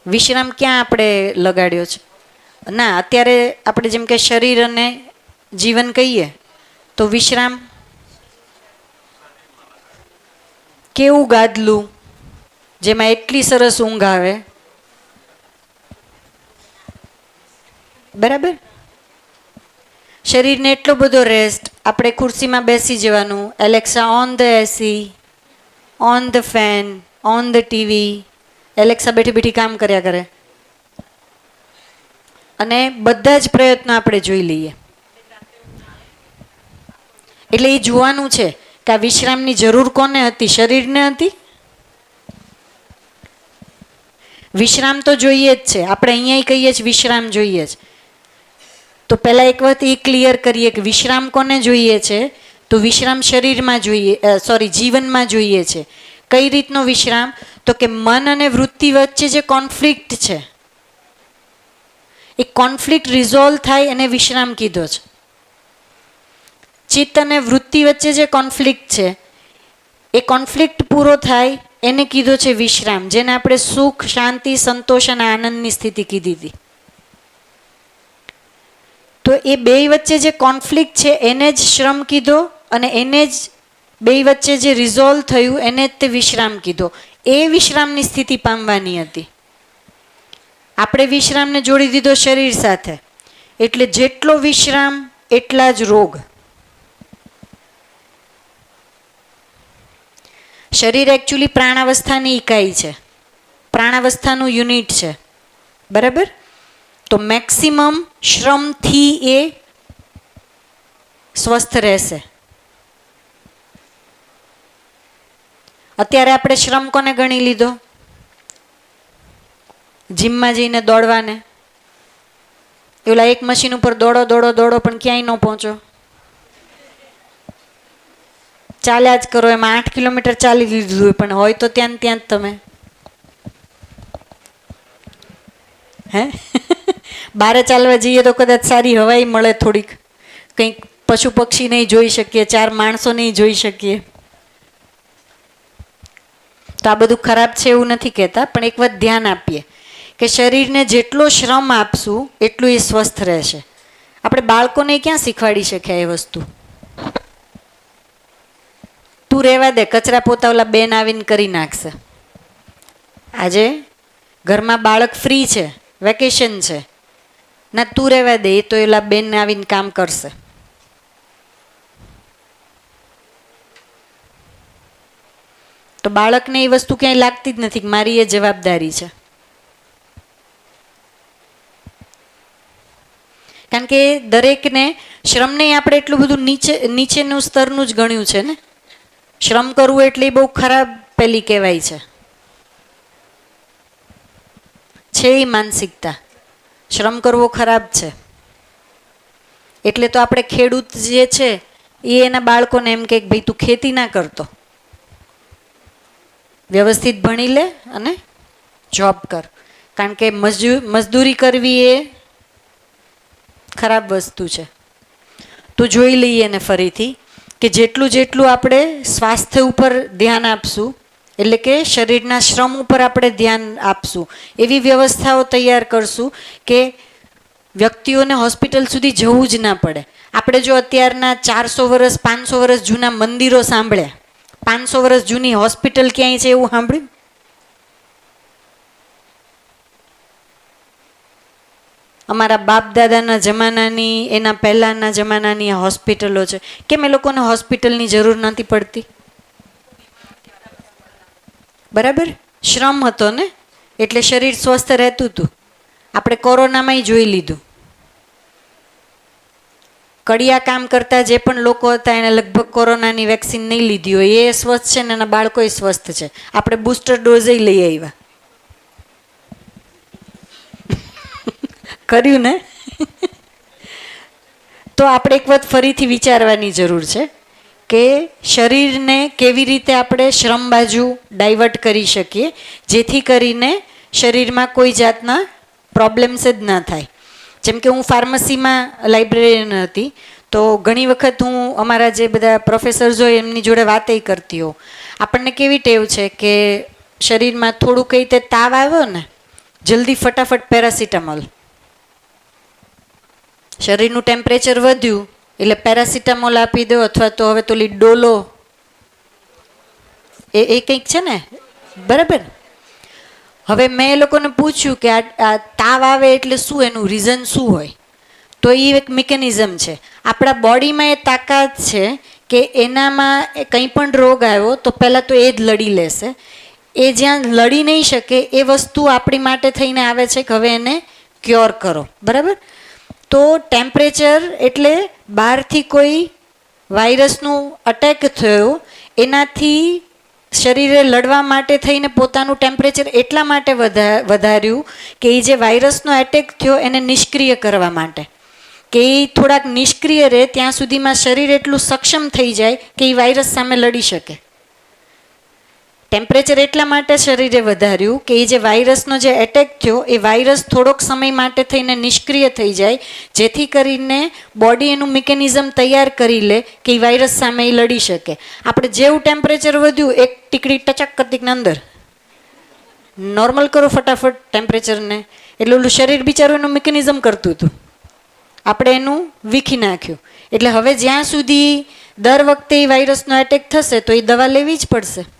વિશ્રામ ક્યાં આપણે લગાડ્યો છે? ના, અત્યારે આપણે જેમ કે શરીર અને જીવન કહીએ તો વિશ્રામ કેવું ગાદલું જેમાં એટલી સરસ ઊંઘ આવે. બરાબર. શરીરને એટલો બધો રેસ્ટ. આપણે ખુરશીમાં બેસી જવાનું, Alexa on the AC, on the fan, on the TV. Alexa બેઠી બેઠી કામ કર્યા કરે અને બધા જ પ્રયત્નો આપણે જોઈ લઈએ. એટલે એ જોવાનું છે કે આ વિશ્રામની જરૂર કોને હતી? શરીરને હતી. વિશ્રામ તો જોઈએ જ છે. આપણે અહીંયા કહીએ છીએ વિશ્રામ જોઈએ જ. તો પહેલાં એક વખત એ ક્લિયર કરીએ કે વિશ્રામ કોને જોઈએ છે? તો વિશ્રામ શરીરમાં જોઈએ, જીવનમાં જોઈએ છે. કઈ રીતનો વિશ્રામ? તો કે મન અને વૃત્તિ વચ્ચે જે કોન્ફ્લિક્ટ છે એ કોન્ફ્લિક્ટ રિઝોલ્વ થાય એને વિશ્રામ કીધો છે. ચિત્ત અને વૃત્તિ વચ્ચે જે કોન્ફ્લિક્ટ છે એ કોન્ફ્લિક્ટ પૂરો થાય એને કીધો છે વિશ્રામ, જેને આપણે સુખ, શાંતિ, સંતોષ અને આનંદની સ્થિતિ કીધી હતી. તો એ બે વચ્ચે જે કોન્ફ્લિક્ટ છે એને જ શ્રમ કીધો અને એને જ બે વચ્ચે જે રિઝોલ્વ થયું એને જ તે વિશ્રામ કીધો. એ વિશ્રામની સ્થિતિ પામવાની હતી. આપણે વિશ્રામને જોડી દીધો શરીર સાથે. એટલે જેટલો વિશ્રામ એટલા જ રોગ. શરીર એકચ્યુઅલી પ્રાણાવસ્થાની ઇકાઈ છે, પ્રાણાવસ્થાનું યુનિટ છે. બરાબર. તો મેક્સિમમ શ્રમથી એ સ્વસ્થ રહેશે. અત્યારે આપણે શ્રમ કોને ગણી લીધો? જીમમાં જઈને દોડવાને. ઓલા એક મશીન ઉપર દોડો દોડો દોડો પણ ક્યાંય ન પહોંચો. ચાલ્યા જ કરો. એમાં 8 કિલોમીટર ચાલી લીધું પણ હોય તો ત્યાં જ તમે હે બારે ચાલવા જઈએ તો કદાચ સારી હવાઈ મળે, થોડીક કંઈક પશુ પક્ષી નહીં જોઈ શકીએ, 4 માણસો નહીં જોઈ શકીએ. તો આ બધું ખરાબ છે એવું નથી કહેતા, પણ એક વાત ધ્યાન આપીએ કે શરીરને જેટલો શ્રમ આપશું એટલું એ સ્વસ્થ રહેશે. આપણે બાળકોને ક્યાં શીખવાડી શકીએ એ વસ્તુ? તું રહેવા દે, કચરા પોતા ઓલા બેન આવીને કરી નાખશે. આજે ઘરમાં બાળક ફ્રી છે, વેકેશન છે, ના તું રહેવા દે, એ તો ઓલા બેન આવીને કામ કરશે. તો બાળકને એ વસ્તુ ક્યાંય લાગતી જ નથી કે મારી એ જવાબદારી છે. કારણ કે દરેકને શ્રમને આપણે એટલું બધું નીચેનું સ્તરનું જ ગણ્યું છે ને. શ્રમ કરવું એટલે બહુ ખરાબ પેલી કહેવાય છે એ માનસિકતા. શ્રમ કરવો ખરાબ છે. એટલે તો આપણે ખેડૂત જે છે એ એના બાળકોને એમ કે ભાઈ તું ખેતી ના કરતો, વ્યવસ્થિત ભણી લે અને જોબ કર, કારણ કે મજદૂરી કરવી એ ખરાબ વસ્તુ છે. તો જોઈ લઈએ ને ફરીથી કે જેટલું આપણે સ્વાસ્થ્ય ઉપર ધ્યાન આપશું, એટલે કે શરીરના શ્રમ ઉપર આપણે ધ્યાન આપશું, એવી વ્યવસ્થાઓ તૈયાર કરશું કે વ્યક્તિઓને હોસ્પિટલ સુધી જવું જ ના પડે. આપણે જો અત્યારના 400 વર્ષ 500 વર્ષ જૂના મંદિરો સાંભળ્યા, 500 વર્ષ જૂની હોસ્પિટલ ક્યાંય છે એવું સાંભળ્યું? અમારા બાપ દાદાના જમાનાની, એના પહેલાંના જમાનાની આ હોસ્પિટલો છે. કેમ એ લોકોને હોસ્પિટલની જરૂર નથી પડતી? બરાબર, શ્રમ હતો ને, એટલે શરીર સ્વસ્થ રહેતું હતું. આપણે કોરોનામાંય જોઈ લીધું. કડિયા કામ કરતા જે પણ લોકો હતા એને લગભગ કોરોનાની વેક્સિન નહીં લીધી હોય, એ સ્વસ્થ છે ને એના બાળકોય સ્વસ્થ છે. આપણે બૂસ્ટર ડોઝ લઈ આવ્યા. કર્યું ને? તો આપણે એક વાત ફરીથી વિચારવાની જરૂર છે કે શરીરને કેવી રીતે આપણે શ્રમ બાજુ ડાયવર્ટ કરી શકીએ, જેથી કરીને શરીરમાં કોઈ જાતના પ્રોબ્લેમ્સ જ ના થાય. જેમ કે હું ફાર્મસીમાં લાઇબ્રેરિયન હતી, તો ઘણી વખત હું અમારા જે બધા પ્રોફેસર્સ હોય એમની જોડે વાતે કરતી હોઉં. આપણને કેવી ટેવ છે કે શરીરમાં થોડું કઈ રીતે તાવ આવ્યો ને, જલ્દી ફટાફટ પેરાસિટામોલ. શરીરનું ટેમ્પરેચર વધ્યું એટલે પેરાસિટામોલ આપી દો, અથવા તો હવે તો ડોલો એ કંઈક છે ને, બરાબર. હવે મેં એ લોકોને પૂછ્યું કે આ તાવ આવે એટલે શું, એનું રીઝન શું હોય? તો એ એક મિકેનિઝમ છે. આપણા બોડીમાં એ તાકાત છે કે એનામાં કંઈ પણ રોગ આવ્યો તો પહેલાં તો એ જ લડી લેશે. એ જ્યાં લડી નહીં શકે એ વસ્તુ આપણી માટે થઈને આવે છે કે હવે એને ક્યોર કરો, બરાબર. તો ટેમ્પરેચર એટલે બહારથી કોઈ વાયરસનું અટેક થયો, એનાથી શરીરે લડવા માટે થઈને પોતાનું ટેમ્પરેચર એટલા માટે વધાર્યું કે એ જે વાયરસનો એટેક થયો એને નિષ્ક્રિય કરવા માટે, કે એ થોડાક નિષ્ક્રિય રહે ત્યાં સુધીમાં શરીર એટલું સક્ષમ થઈ જાય કે એ વાયરસ સામે લડી શકે. ટેમ્પરેચર એટલા માટે શરીરે વધાર્યું કે એ જે વાયરસનો જે એટેક થયો એ વાયરસ થોડોક સમય માટે થઈને નિષ્ક્રિય થઈ જાય, જેથી કરીને બોડી એનું મિકેનિઝમ તૈયાર કરી લે કે એ વાયરસ સામે એ લડી શકે. આપણે જેવું ટેમ્પરેચર વધ્યું, એક ટીકડી ટચક કરતી અંદર નોર્મલ કરો ફટાફટ ટેમ્પરેચરને, એટલે ઓલું શરીર બિચારું એનું મિકેનિઝમ કરતું હતું, આપણે એનું વીખી નાખ્યું. એટલે હવે જ્યાં સુધી દર વખતે એ વાયરસનો એટેક થશે તો એ દવા લેવી જ પડશે.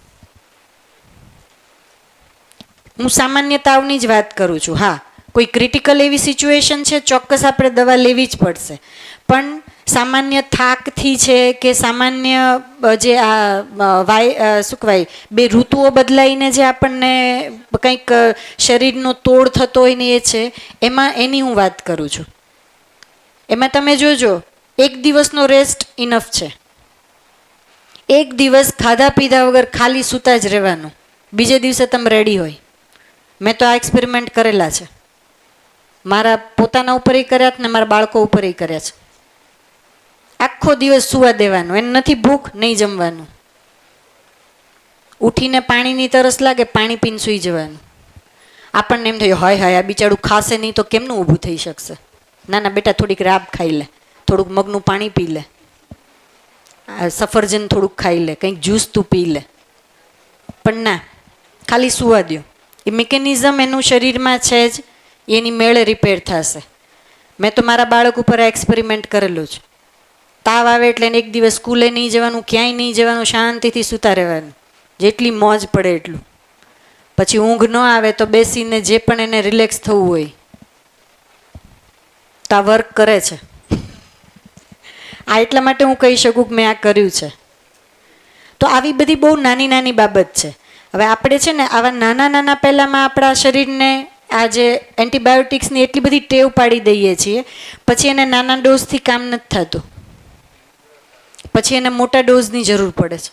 હું સામાન્ય તાવની જ વાત કરું છું. હા, કોઈ ક્રિટિકલ એવી સિચ્યુએશન છે, ચોક્કસ આપણે દવા લેવી જ પડશે. પણ સામાન્ય થાકથી છે કે સામાન્ય જે આ શું કહેવાય, બે ઋતુઓ બદલાઈને જે આપણને કંઈક શરીરનો તોડ થતો હોય ને એ છે, એની હું વાત કરું છું. એમાં તમે જોજો, એક દિવસનો રેસ્ટ ઇનફ છે. એક દિવસ ખાધા પીધા વગર ખાલી સૂતા જ રહેવાનું, બીજે દિવસે તમે રેડી હોય. મેં તો આ એક્સપેરિમેન્ટ કરેલા છે, મારા પોતાના ઉપર કર્યા છે ને મારા બાળકો ઉપર કર્યા છે. આખો દિવસ સુવા દેવાનું, એને નથી ભૂખ, નહીં જમવાનું. ઉઠીને પાણીની તરસ લાગે, પાણી પીને સૂઈ જવાનું. આપણને એમ થયું હાય હાય આ બિચારું ખાશે નહીં તો કેમનું ઊભું થઈ શકશે. ના ના બેટા, થોડીક રાબ ખાઈ લે, થોડુંક મગનું પાણી પી લે, સફરજન થોડુંક ખાઈ લે, કંઈક જ્યુસ તું પી લે. પણ ના, ખાલી સુવા દો. એ મિકેનિઝમ એનું શરીરમાં છે જ, એની મેળે રિપેર થશે. મેં તો મારા બાળક ઉપર આ એક્સપેરિમેન્ટ કરેલું છે. તાવ આવે એટલે એને એક દિવસ સ્કૂલે નહીં જવાનું, ક્યાંય નહીં જવાનું, શાંતિથી સૂતા રહેવાનું, જેટલી મોજ પડે એટલું. પછી ઊંઘ ન આવે તો બેસીને જે પણ એને રિલેક્સ થવું હોય તો આ વર્ક કરે છે. આ એટલા માટે હું કહી શકું કે મેં આ કર્યું છે. તો આવી બધી બહુ નાની નાની બાબત છે. હવે આપણે છે ને આવા નાના નાના પહેલાંમાં આપણા શરીરને આ જે એન્ટીબાયોટિક્સની એટલી બધી ટેવ પાડી દઈએ છીએ, પછી એને નાના ડોઝથી કામ નથી થતું, પછી એને મોટા ડોઝની જરૂર પડે છે.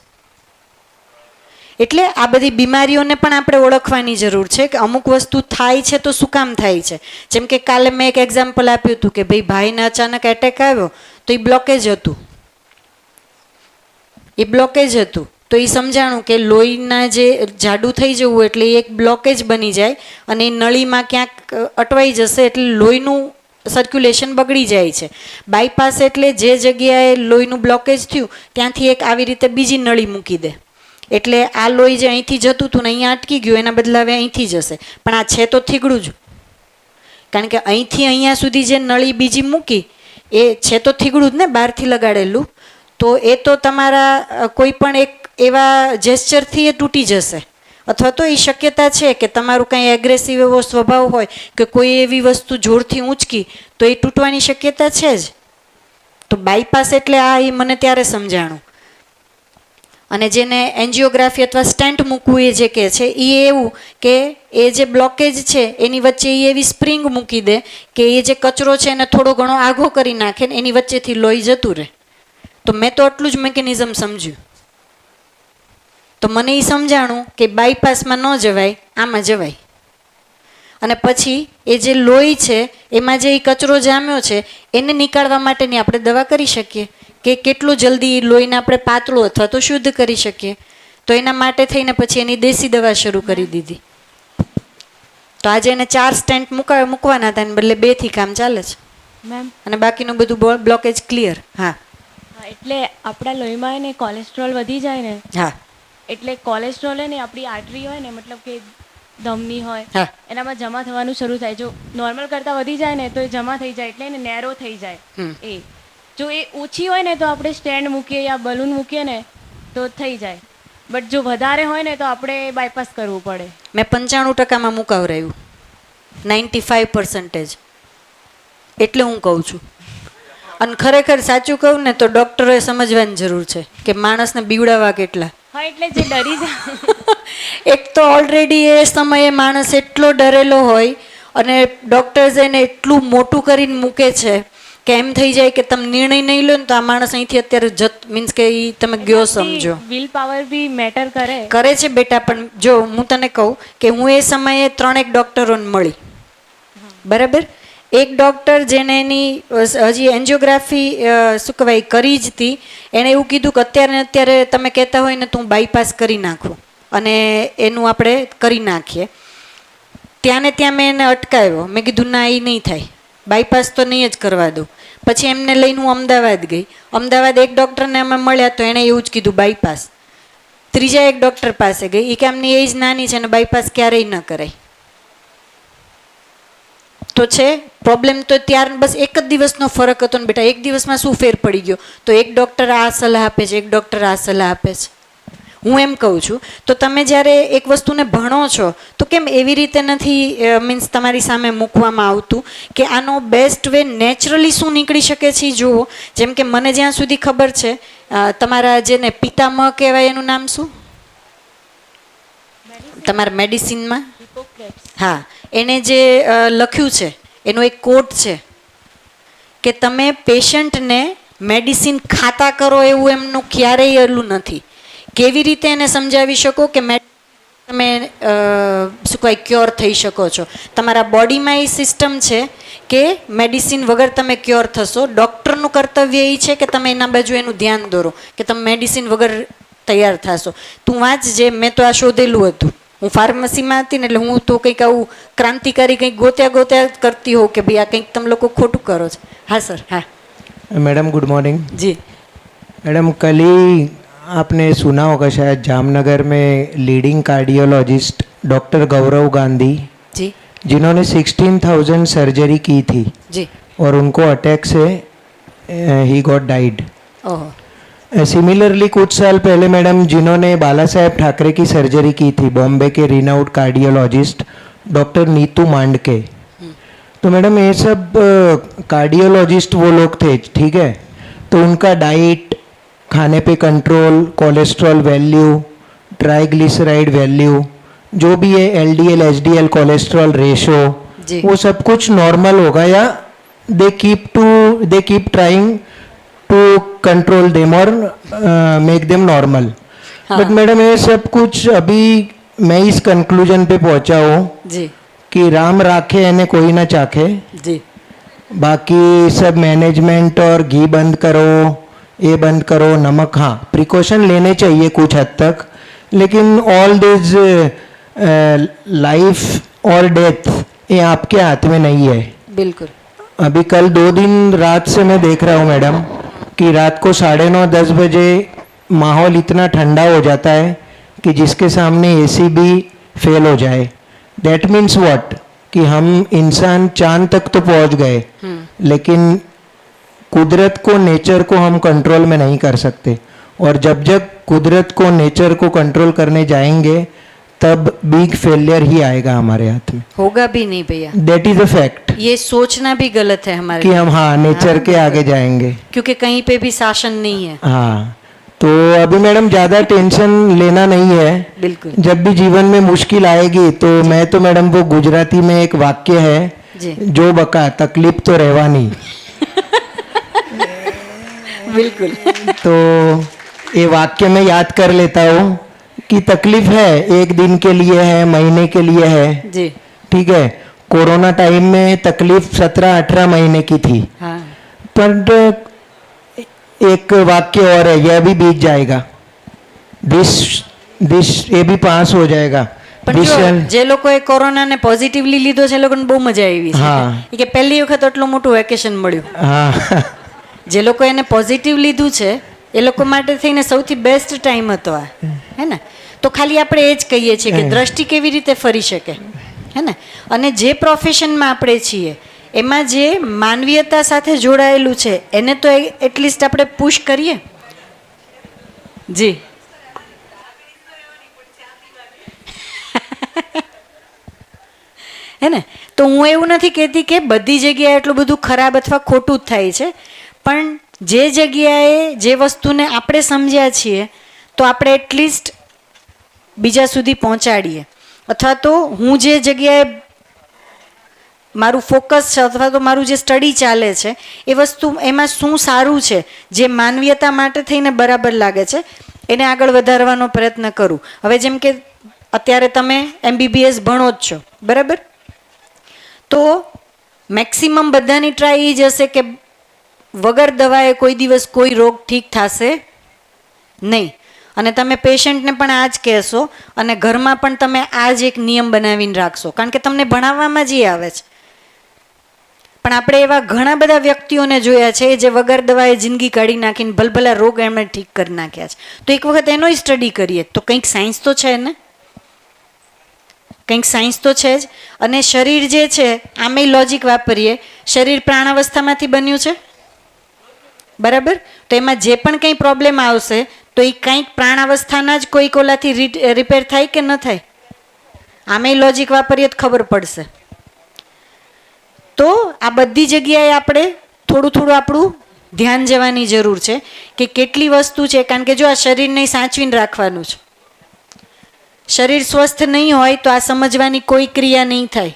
એટલે આ બધી બીમારીઓને પણ આપણે ઓળખવાની જરૂર છે કે અમુક વસ્તુ થાય છે તો શું કામ થાય છે. જેમ કે કાલે મેં એક એક્ઝામ્પલ આપ્યું હતું કે ભાઈને અચાનક એટેક આવ્યો તો એ બ્લોકેજ હતું, તો એ સમજાણું કે લોહીના જે જાડું થઈ જવું એટલે એ એક બ્લોકેજ બની જાય અને એ નળીમાં ક્યાંક અટવાઈ જશે એટલે લોહીનું સર્ક્યુલેશન બગડી જાય છે. બાયપાસ એટલે જે જગ્યાએ લોહીનું બ્લોકેજ થયું ત્યાંથી એક આવી રીતે બીજી નળી મૂકી દે એટલે આ લોહી જે અહીંથી જતું હતું ને અહીંયા અટકી ગયું એના બદલે હવે અહીંથી જશે. પણ આ છે તો થીગડું જ, કારણ કે અહીંથી અહીંયા સુધી જે નળી બીજી મૂકી એ છે તો થીગડું જ ને, બહારથી લગાડેલું. તો એ તો તમારા કોઈ પણ એક એવા જેસ્ચરથી એ તૂટી જશે, અથવા તો એ શક્યતા છે કે તમારું કાંઈ એગ્રેસિવ એવો સ્વભાવ હોય કે કોઈ એવી વસ્તુ જોરથી ઊંચકી તો એ તૂટવાની શક્યતા છે જ. તો બાયપાસ એટલે આ એ મને ત્યારે સમજાણું. અને જેને એન્જિયોગ્રાફી અથવા સ્ટેન્ટ મૂકવું એ જે કહે છે એ એવું કે એ જે બ્લોકેજ છે એની વચ્ચે એ એવી સ્પ્રિંગ મૂકી દે કે એ જે કચરો છે એને થોડો ઘણો આઘો કરી નાખે ને એની વચ્ચેથી લોહી જતું રહે. તો મેં તો આટલું જ મિકેનિઝમ સમજ્યું. તો મને એ સમજાણું કે બાયપાસમાં ન જવાય, આમાં જવાય. અને પછી એ જે લોહી છે એમાં જે કચરો જામ્યો છે એને નીકાળવા માટેની આપણે દવા કરી શકીએ કે કેટલું જલ્દી લોહીને આપણે પાતળું અથવા તો શુદ્ધ કરી શકીએ. તો એના માટે થઈને પછી એની દેશી દવા શરૂ કરી દીધી. તો આજે એને 4 સ્ટેન્ટ મૂકવાના હતા એને બદલે 2થી કામ ચાલે છે મેમ. અને બાકીનું બધું બ્લોકેજ ક્લિયર. હા એટલે આપણા લોહીમાં ને કોલેસ્ટ્રોલ વધી જાય ને, હા એટલે કોલેસ્ટ્રોલ ને આપણી આર્ટરી હોય ને, મતલબ કે ધમની હોય હા એનામાં જમા થવાનું શરૂ થાય. જો નોર્મલ કરતાં વધી જાય ને તો એ જમા થઈ જાય એટલે એને નેરો થઈ જાય. એ જો એ ઓછી હોય ને તો આપણે સ્ટેન્ડ મૂકીએ યા બલૂન મૂકીએ ને તો થઈ જાય. બટ જો વધારે હોય ને તો આપણે બાયપાસ કરવું પડે. મેં 95% મુકાવરાયું, 95%. એટલે હું કહું છું. અને ખરેખર સાચું કહું ને તો ડૉક્ટરોએ સમજવાની જરૂર છે કે માણસને બીવડાવવા કેટલા. હા, એટલે જે ડરી જાય એક તો ઓલરેડી એ સમયે માણસ એટલો ડરેલો હોય અને ડૉક્ટર્સ એને એટલું મોટું કરીને મૂકે છે કે એમ થઈ જાય કે તમે નિર્ણય નહીં લો ને તો આ માણસ અહીંથી અત્યારે મીન્સ કે એ તમે ગયો સમજો. વિલ પાવર બી મેટર કરે છે બેટા. પણ જો હું તને કહું કે હું એ સમયે 3 ડૉક્ટરોને મળી, બરાબર. એક ડૉક્ટર જેને એની હજી એન્જિયોગ્રાફી શું કહેવાય કરી જ હતી, એણે એવું કીધું કે અત્યારે તમે કહેતા હોય ને તો હું બાયપાસ કરી નાખું અને એનું આપણે કરી નાખીએ. ત્યાં ને ત્યાં મેં એને અટકાવ્યો. મેં કીધું ના, એ નહીં થાય, બાયપાસ તો નહીં જ કરવા દઉં. પછી એમને લઈને હું અમદાવાદ ગઈ. અમદાવાદ એક ડૉક્ટરને અમે મળ્યા તો એણે એવું જ કીધું બાયપાસ. ત્રીજા એક ડૉક્ટર પાસે ગઈ, એ કે આમની એજ નાની છે અને બાયપાસ ક્યારેય ન કરાય. તો છે પ્રોબ્લેમ તો ત્યાર બસ એક જ દિવસનો ફરક હતો ને બેટા. એક દિવસમાં શું ફેર પડી ગયો? તો એક ડૉક્ટર આ સલાહ આપે છે, એક ડૉક્ટર આ સલાહ આપે છે. હું એમ કહું છું તો તમે જ્યારે એક વસ્તુને ભણો છો તો કેમ એવી રીતે નથી મીન્સ તમારી સામે મૂકવામાં આવતું કે આનો બેસ્ટ વે નેચરલી શું નીકળી શકે છે એ જુઓ. જેમ કે મને જ્યાં સુધી ખબર છે તમારા જેને પિતામહ કહેવાય એનું નામ શું તમારા મેડિસિનમાં? હા, એને જે લખ્યું છે એનો એક કોટ છે કે તમે પેશન્ટને મેડિસિન ખાતા કરો એવું એમનું ક્યારેય એલું નથી. કેવી રીતે એને સમજાવી શકો કે તમે શું કહેવાય ક્યોર થઈ શકો છો? તમારા બોડીમાં એ સિસ્ટમ છે કે મેડિસિન વગર તમે ક્યોર થશો. ડૉક્ટરનું કર્તવ્ય એ છે કે તમે એના બાજુ એનું ધ્યાન દોરો કે તમે મેડિસિન વગર તૈયાર થશો. તું વાંચજે, મેં તો આ શોધેલું હતું. હું ફાર્મસીમાં હતી ને એટલે હું તો કંઈક આવું ક્રાંતિકારી કંઈક ગોત્યા કરતી હોઉં કે ભાઈ આ કંઈક તમે લોકો ખોટું કરો છો. હા સર. હા मैडम, गुड मॉर्निंग જી. मैडम, कल ही आपने सुना होगा शायद जामनगर में लीडिंग कार्डियोलॉजिस्ट डॉक्टर गौरव गांधी જી जिन्होंने 16,000 सर्जरी की थी જી. और उनको अटैक से ही गॉट डाइड. ઓહો. सिमिलरली कुछ साल पहले मैडम जिन्होंने बाला साहेब ठाकरे की सर्जरी की थी, बॉम्बे के renowned cardiologist doctor Neetu Mandke. तो मैडम ये सब कार्डियोलॉजिस्ट वो लोग थे, ठीक है. तो उनका डाइट, खाने पे control, cholesterol value, triglyceride value, जो भी है LDL HDL कोलेस्ट्रॉल रेशो, जी. वो सब कुछ नॉर्मल होगा या they keep trying to control them और मेक देम नॉर्मल. हाँ. बट मैडम ये सब कुछ अभी मैं इस कंक्लूजन पे पहुंचा हूँ જી कि राम राखे यानी कोई ना चाखे. જી. बाकी सब मैनेजमेंट और घी बंद करो, ये बंद करो, नमक, हाँ प्रिकॉशन लेने चाहिए कुछ हद तक, लेकिन ऑल दिस लाइफ और डेथ ये आपके हाथ में नहीं है. બિલકુલ. अभी कल 2 दिन रात से मैं देख रहा हूँ मैडम कि रात को 9:30-10 बजे माहौल इतना ठंडा हो जाता है कि जिसके सामने एसी भी फेल हो जाए. दैट मीन्स व्हाट कि हम इंसान चांद तक तो पहुंच गए, लेकिन कुदरत को, नेचर को हम कंट्रोल में नहीं कर सकते. और जब जब कुदरत को, नेचर को कंट्रोल करने जाएंगे तब बिग फेलियर ही आएगा हमारे हाथ में. होगा भी नहीं भैया. दैट इज अ फैक्ट ये सोचना भी गलत है हमारे कि हम हाँ नेचर के आगे जाएंगे. क्योंकि कहीं पे भी शासन नहीं है. हाँ, तो अभी मैडम ज़्यादा टेंशन लेना नहीं है. बिल्कुल. जब भी जीवन में मुश्किल आएगी तो मैं तो मैडम वो गुजराती में एक वाक्य है, जी. जो बका तकलीफ तो रहवानी. बिल्कुल. तो ये वाक्य मैं याद कर लेता हूँ कि तकलीफ है, एक दिन के लिए है, महीने के लिए है, जी. ठीक है. कोरोना टाइम में तकलीफ 17-18 महीने की थी, हाँ. पर एक वाक्य और है, यह भी बीत जाएगा, दिस ये भी पास हो जाएगा. પણ જો જે લોકોએ કોરોનાને પોઝિટિવલી લીધો છે એ લોકોને બહુ મજા આવી છે. હા. ઈ કે પહેલી વખત આટલું મોટું વેકેશન મળ્યું. हाँ જે લોકો એને પોઝિટિવ લીધું છે એ લોકો માટે થઈને સૌથી બેસ્ટ ટાઈમ હતો આ, હે ને. તો ખાલી આપણે એ જ કહીએ છીએ કે દ્રષ્ટિ કેવી રીતે ફરી શકે, હે ને. અને જે પ્રોફેશનમાં આપણે છીએ એમાં જે માનવીયતા સાથે જોડાયેલું છે એને તો એટલીસ્ટ આપણે પુશ કરીએ. જી. હે ને. તો હું એવું નથી કહેતી કે બધી જગ્યાએ એટલું બધું ખરાબ અથવા ખોટું જ થાય છે, પણ જે જગ્યાએ જે વસ્તુને આપણે સમજ્યા છીએ તો આપણે એટલીસ્ટ બીજા સુધી પહોંચાડીએ. અથવા તો હું જે જગ્યાએ મારું ફોકસ છે અથવા તો મારું જે સ્ટડી ચાલે છે એ વસ્તુ એમાં શું સારું છે, જે માનવીયતા માટે થઈને બરાબર લાગે છે એને આગળ વધારવાનો પ્રયત્ન કરું. હવે જેમ કે અત્યારે તમે MBBS ભણો જ છો, બરાબર. તો મેક્સિમમ બધાની ટ્રાય એ જ હશે કે વગર દવાએ કોઈ દિવસ કોઈ રોગ ઠીક થશે નહીં. અને તમે પેશન્ટને પણ આ જ કહેશો અને ઘરમાં પણ તમે આ જ એક નિયમ બનાવીને રાખશો, કારણ કે તમને ભણાવવામાં જ એ આવે છે. પણ આપણે એવા ઘણા બધા વ્યક્તિઓને જોયા છે જે વગર દવાએ જિંદગી કાઢી નાખીને ભલભલા રોગ એમણે ઠીક કરી નાખ્યા છે. તો એક વખત એનોય સ્ટડી કરીએ તો કંઈક સાયન્સ તો છે ને, કંઈક સાયન્સ તો છે જ. અને શરીર જે છે આમેય લોજિક વાપરીએ, શરીર પ્રાણાવસ્થામાંથી બન્યું છે, બરાબર. તો એમાં જે પણ કંઈ પ્રોબ્લેમ આવશે તો એ કંઈક પ્રાણાવસ્થાના જ કોઈક ઓલાથી રિપેર થાય કે ન થાય, આમેય લોજિક વાપરીએ તો ખબર પડશે. તો આ બધી જગ્યાએ આપણે થોડું થોડું આપણું ધ્યાન જવાની જરૂર છે કે કેટલી વસ્તુ છે, કારણ કે જો આ શરીરને સાચવીને રાખવાનું છે. શરીર સ્વસ્થ નહીં હોય તો આ સમજવાની કોઈ ક્રિયા નહીં થાય.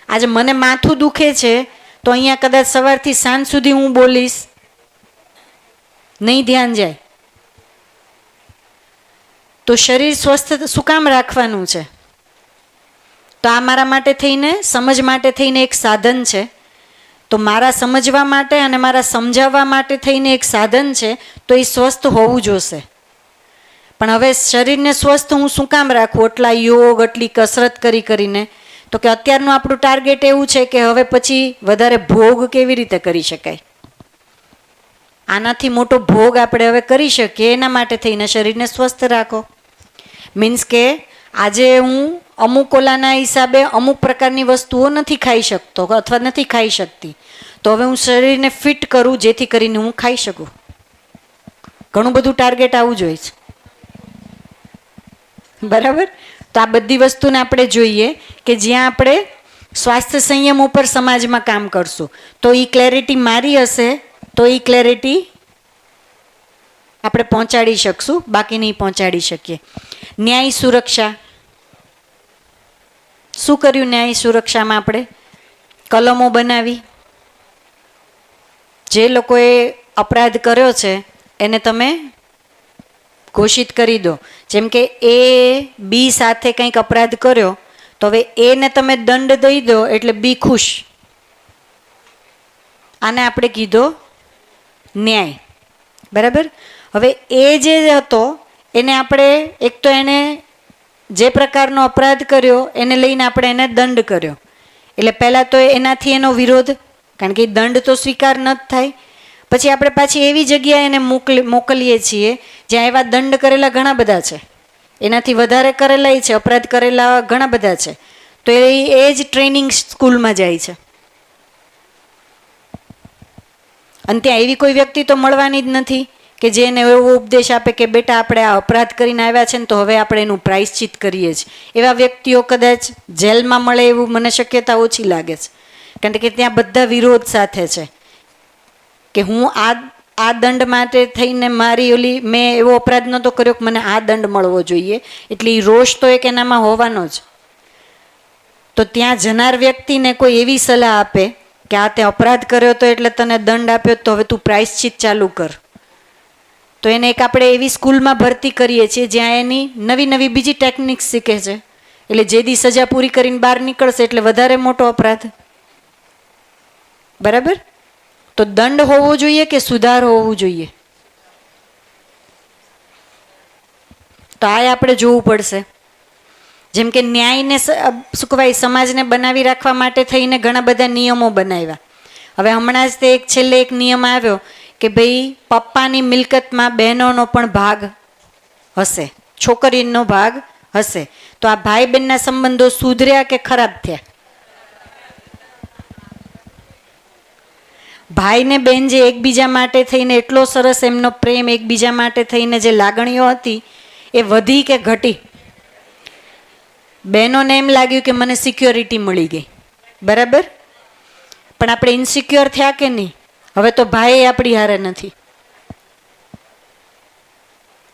આજે મને માથું દુખે છે તો અહીંયા કદાચ સવારથી સાંજ સુધી હું બોલીશ, નહીં ધ્યાન જાય. તો શરીર સ્વસ્થ શું કામ રાખવાનું છે? તો આ મારા માટે થઈને, સમજ માટે થઈને એક સાધન છે. તો મારા સમજવા માટે અને મારા સમજાવવા માટે થઈને એક સાધન છે, તો એ સ્વસ્થ હોવું જોશે. પણ હવે શરીરને સ્વસ્થ હું શું કામ રાખું? એટલા યોગ, એટલી કસરત કરીને. તો કે અત્યારનું આપણું ટાર્ગેટ એવું છે કે હવે પછી વધારે ભોગ કેવી રીતે કરી શકાય, આનાથી મોટો ભોગ આપણે હવે કરી શકીએ, એના માટે થઈને શરીરને સ્વસ્થ રાખો. મીન્સ કે આજે હું અમુક ઓલાના હિસાબે અમુક પ્રકારની વસ્તુઓ નથી ખાઈ શકતો અથવા નથી ખાઈ શકતી, તો હવે હું શરીરને ફિટ કરું જેથી કરીને હું ખાઈ શકું. ઘણું બધું ટાર્ગેટ આવું જોઈએ છે, બરાબર. તો આ બધી વસ્તુને આપણે જોઈએ કે જ્યાં આપણે સ્વાસ્થ્ય સંયમ ઉપર સમાજમાં કામ કરશું તો એ ક્લેરિટી મારી હશે તો એ ક્લેરિટી આપણે પહોંચાડી શકશું, બાકી નહીં પહોંચાડી શકીએ. ન્યાય સુરક્ષા, શું કર્યું ન્યાય સુરક્ષામાં? આપણે કલમો બનાવી, જે લોકોએ અપરાધ કર્યો છે એને તમે ઘોષિત કરી દો. જેમ કે એ બી સાથે કંઈક અપરાધ કર્યો તો હવે એને તમે દંડ દઈ દો એટલે બી ખુશ. આને આપણે કીધો ન્યાય. બરાબર. હવે એ જે હતો એને આપણે એક તો એને જે પ્રકારનો અપરાધ કર્યો એને લઈને આપણે એને દંડ કર્યો. એટલે પહેલાં તો એનાથી એનો વિરોધ, કારણ કે દંડ તો સ્વીકાર ન જ થાય. પછી આપણે પાછી એવી જગ્યાએ એને મોકલીએ છીએ જ્યાં એવા દંડ કરેલા ઘણા બધા છે, એનાથી વધારે કરેલા છે, અપરાધ કરેલા ઘણા બધા છે. તો એ જ ટ્રેનિંગ સ્કૂલમાં જાય છે. અને ત્યાં એવી કોઈ વ્યક્તિ તો મળવાની જ નથી કે જે એને એવો ઉપદેશ આપે કે બેટા આપણે આ અપરાધ કરીને આવ્યા છે ને તો હવે આપણે એનું પ્રાયશ્ચિત કરીએ છીએ. એવા વ્યક્તિઓ કદાચ જેલમાં મળે એવું મને શક્યતા ઓછી લાગે છે, કારણ કે ત્યાં બધા વિરોધ સાથે છે કે હું આ દંડ માટે થઈને મેં એવો અપરાધ નહોતો કર્યો કે મને આ દંડ મળવો જોઈએ. એટલે એ રોષ તો એક એનામાં હોવાનો જ. તો ત્યાં જનાર વ્યક્તિને કોઈ એવી સલાહ આપે કે આ તે અપરાધ કર્યો તો એટલે તને દંડ આપ્યો તો હવે તું પ્રાયશ્ચિત ચાલુ કર, તો એને એક આપણે એવી સ્કૂલમાં ભરતી કરીએ છીએ જ્યાં એની નવી નવી બીજી ટેકનિક્સ શીખે છે. એટલે જે દી સજા પૂરી કરીને બહાર નીકળશે એટલે વધારે મોટો અપરાધ. બરાબર. તો દંડ હોવો જોઈએ કે સુધાર હોવું જોઈએ? તો આ આપણે જોવું પડશે. જેમ કે ન્યાયને શું કહેવાય સમાજને બનાવી રાખવા માટે થઈને ઘણા બધા નિયમો બનાવ્યા. હવે હમણાં જ તે એક છેલ્લે એક નિયમ આવ્યો કે ભાઈ પપ્પાની મિલકતમાં બહેનોનો પણ ભાગ હશે, છોકરીનો ભાગ હશે. તો આ ભાઈ બહેનના સંબંધો સુધર્યા કે ખરાબ થયા? ભાઈ ને બહેન જે એકબીજા માટે થઈને એટલો સરસ એમનો પ્રેમ, એકબીજા માટે થઈને જે લાગણીઓ હતી એ વધી કે ઘટી? બહેનોને એમ લાગ્યું કે મને સિક્યોરિટી મળી ગઈ. બરાબર. પણ આપણે ઇન્સિક્યોર થયા કે નહીં? હવે તો ભાઈ આપણી હારે નથી.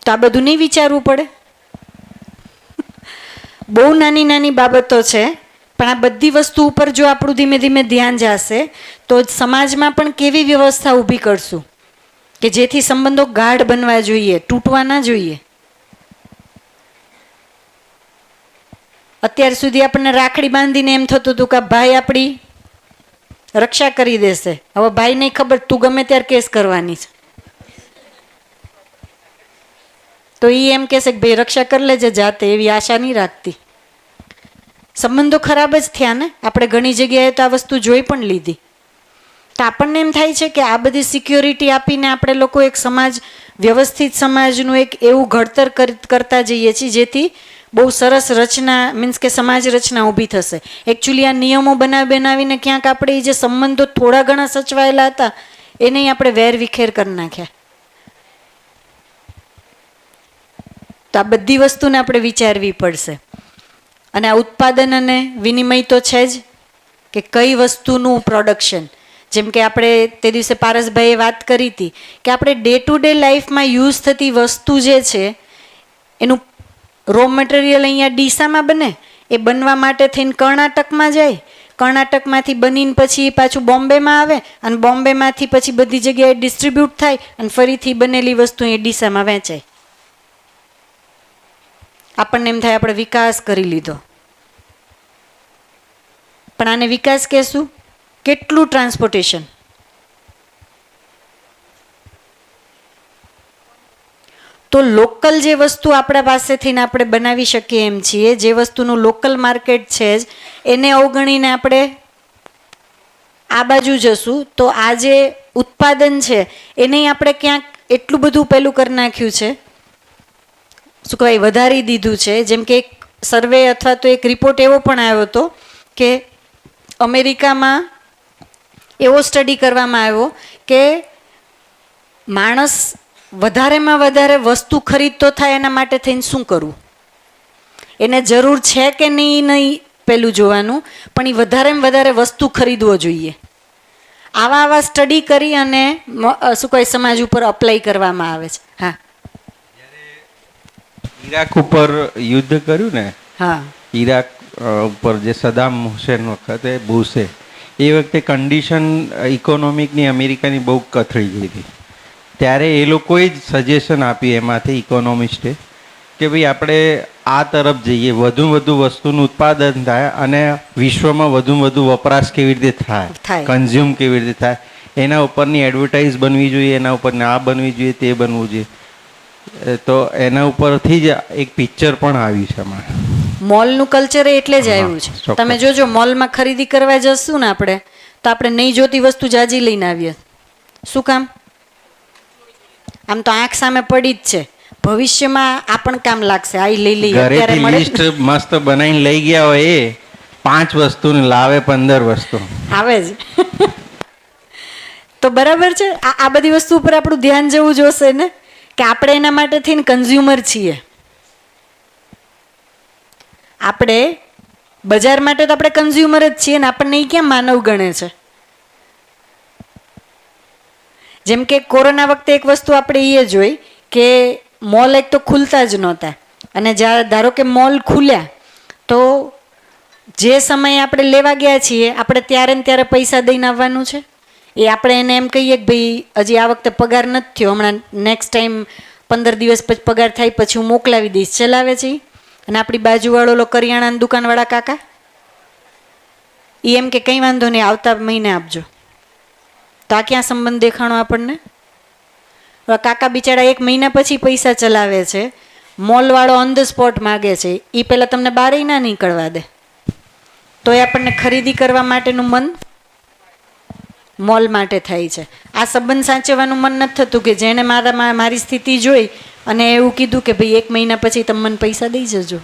તો આ બધું નહીં વિચારવું પડે? બહુ નાની નાની બાબતો છે, પણ આ બધી વસ્તુ ઉપર જો આપણું ધીમે ધીમે ધ્યાન જશે તો સમાજમાં પણ કેવી વ્યવસ્થા ઊભી કરશું કે જેથી સંબંધો ગાઢ બનવા જોઈએ, તૂટવા ના જોઈએ. અત્યાર સુધી આપણને રાખડી બાંધીને એમ થતું હતું કે ભાઈ આપણી રક્ષા કરી દેશે. હવે ભાઈ નહીં ખબર તું ગમે ત્યારે કેસ કરવાની છે. તો એ એમ કહેશે કે ભાઈ રક્ષા કરી લેજે જાતે, એવી આશા નહીં રાખતી. સંબંધો ખરાબ જ થયા ને. આપણે ઘણી જગ્યાએ તો આ વસ્તુ જોઈ પણ લીધી. તો આપણને એમ થાય છે કે આ બધી સિક્યોરિટી આપીને આપણે લોકો એક સમાજ, વ્યવસ્થિત સમાજનું એક એવું ઘડતર કરતા જઈએ છીએ જેથી બહુ સરસ રચના, મીન્સ કે સમાજ રચના ઊભી થશે. એકચ્યુઅલી આ નિયમો બનાવીને ક્યાંક આપણે જે સંબંધો થોડા ઘણા સચવાયેલા હતા એને આપણે વેરવિખેર કરી નાખ્યા. તો આ બધી વસ્તુને આપણે વિચારવી પડશે. અને આ ઉત્પાદન અને વિનિમય તો છે જ કે કઈ વસ્તુનું પ્રોડક્શન. જેમ કે આપણે તે દિવસે પારસભાઈએ વાત કરી હતી કે આપણે ડે ટુ ડે લાઈફમાં યુઝ થતી વસ્તુ જે છે એનું રો મટીરિયલ અહીંયા ડીસામાં બને, એ બનવા માટે થઈને કર્ણાટકમાં જાય, કર્ણાટકમાંથી બનીને પછી પાછું બોમ્બેમાં આવે અને બોમ્બેમાંથી પછી બધી જગ્યાએ ડિસ્ટ્રીબ્યુટ થાય અને ફરીથી બનેલી વસ્તુ એ ડીસામાં વેચાય. આપણને એમ થાય આપણે વિકાસ કરી લીધો, પણ આને વિકાસ કહેશું? કેટલું ટ્રાન્સપોર્ટેશન. તો લોકલ જે વસ્તુ આપણા પાસેથી આપણે બનાવી શકીએ એમ છીએ, જે વસ્તુનું લોકલ માર્કેટ છે જ એને અવગણીને આપણે આ બાજુ જશું તો આ જે ઉત્પાદન છે એને આપણે ક્યાંક એટલું બધું પેલું કરી નાખ્યું છે, શું કહેવાય, વધારી દીધું છે. જેમ કે એક સર્વે અથવા તો એક રિપોર્ટ એવો પણ આવ્યો હતો કે અમેરિકામાં એવો સ્ટડી કરવામાં આવ્યો કે માણસ વધારેમાં વધારે વસ્તુ ખરીદતો થાય એના માટે થઈને શું કરવું, એને જરૂર છે કે નહીં પેલું જોવાનું, પણ એ વધારેમાં વધારે વસ્તુ ખરીદવો જોઈએ. આવા સ્ટડી કરી અને શું કહે સમાજ ઉપર અપ્લાય કરવામાં આવે છે. હા, ઈરાક ઉપર યુદ્ધ કર્યું ને, હા, ઈરાક ઉપર જે સદામ હુસેન વખતે બુશે, એ વખતે કન્ડિશન ઇકોનોમિકની અમેરિકાની બહુ કથળી ગઈ હતી. ત્યારે એ લોકોએ જ સજેશન આપી એમાંથી ઇકોનોમિસ્ટે કે ભાઈ આપણે આ તરફ જઈએ, વધુ વધુ વસ્તુનું ઉત્પાદન થાય અને વિશ્વમાં વધુ વધુ વપરાશ કેવી રીતે થાય, કન્ઝ્યુમ કેવી રીતે થાય, એના ઉપરની એડવર્ટાઇઝ બનવી જોઈએ, એના ઉપર આ બનવી જોઈએ, તે બનવું જોઈએ. તો એના ઉપરથી જ એક પિક્ચર પણ આવ્યું છે અમારે. મોલનું કલ્ચર એટલે જ આવ્યું છે. ચોક્કસ. તમે જોજો મોલમાં ખરીદી કરવા જશું ને આપણે, તો આપણે નહીં જોતી વસ્તુ જાજી લઈને આવીએ. શું કામ? આમ તો આંખ સામે પડી જ છે. ભવિષ્યમાં આ પણ કામ લાગશે. આ લઈ લઈએ, અત્યારે ઘરેથી મળે લિસ્ટ મસ્ત બનાવીને લઈ ગયા હોય એ 5 વસ્તુ ને લાવે 15 વસ્તુ. આવે જ. તો બરાબર છે. આ બધી વસ્તુ ઉપર આપણું ધ્યાન જવું જોશે ને, કે આપણે એના માટે થઈને કન્ઝ્યુમર છીએ. આપણે બજાર માટે તો આપણે કન્ઝ્યુમર જ છીએ ને આપણને એ ક્યાં માનવ ગણે છે. જેમ કે કોરોના વખતે એક વસ્તુ આપણે એ જોઈ કે મોલ એક તો ખુલતા જ નહોતા, અને જ્યારે ધારો કે મોલ ખુલ્યા તો જે સમયે આપણે લેવા ગયા છીએ આપણે ત્યારે ને ત્યારે પૈસા દઈને આવવાનું છે. એ આપણે એને એમ કહીએ કે ભાઈ હજી આ વખતે પગાર નથી થયો, હમણાં નેક્સ્ટ ટાઈમ 15 દિવસ પછી પગાર થાય પછી હું મોકલાવી દઈશ, ચલાવે છે ઈ. અને આપણી બાજુવાળો લો કરિયાણાની દુકાનવાળા કાકા એ એમ કે કંઈ વાંધો નહીં, આવતા મહિને આપજો. તો આ ક્યાં સંબંધ દેખાણો આપણને? કાકા બિચારા 1 મહિના પછી પૈસા ચલાવે છે, મોલવાળો ઓન ધ સ્પોટ માગે છે, એ પહેલાં તમને બહાર ના નીકળવા દે, તો એ આપણને ખરીદી કરવા માટેનું મન મોલ માટે થાય છે. આ સંબંધ સાચવવાનું મન નથી થતું કે જેણે મારી સ્થિતિ જોઈ અને એવું કીધું કે ભાઈ 1 મહિના પછી તમે મને પૈસા દઈ જજો.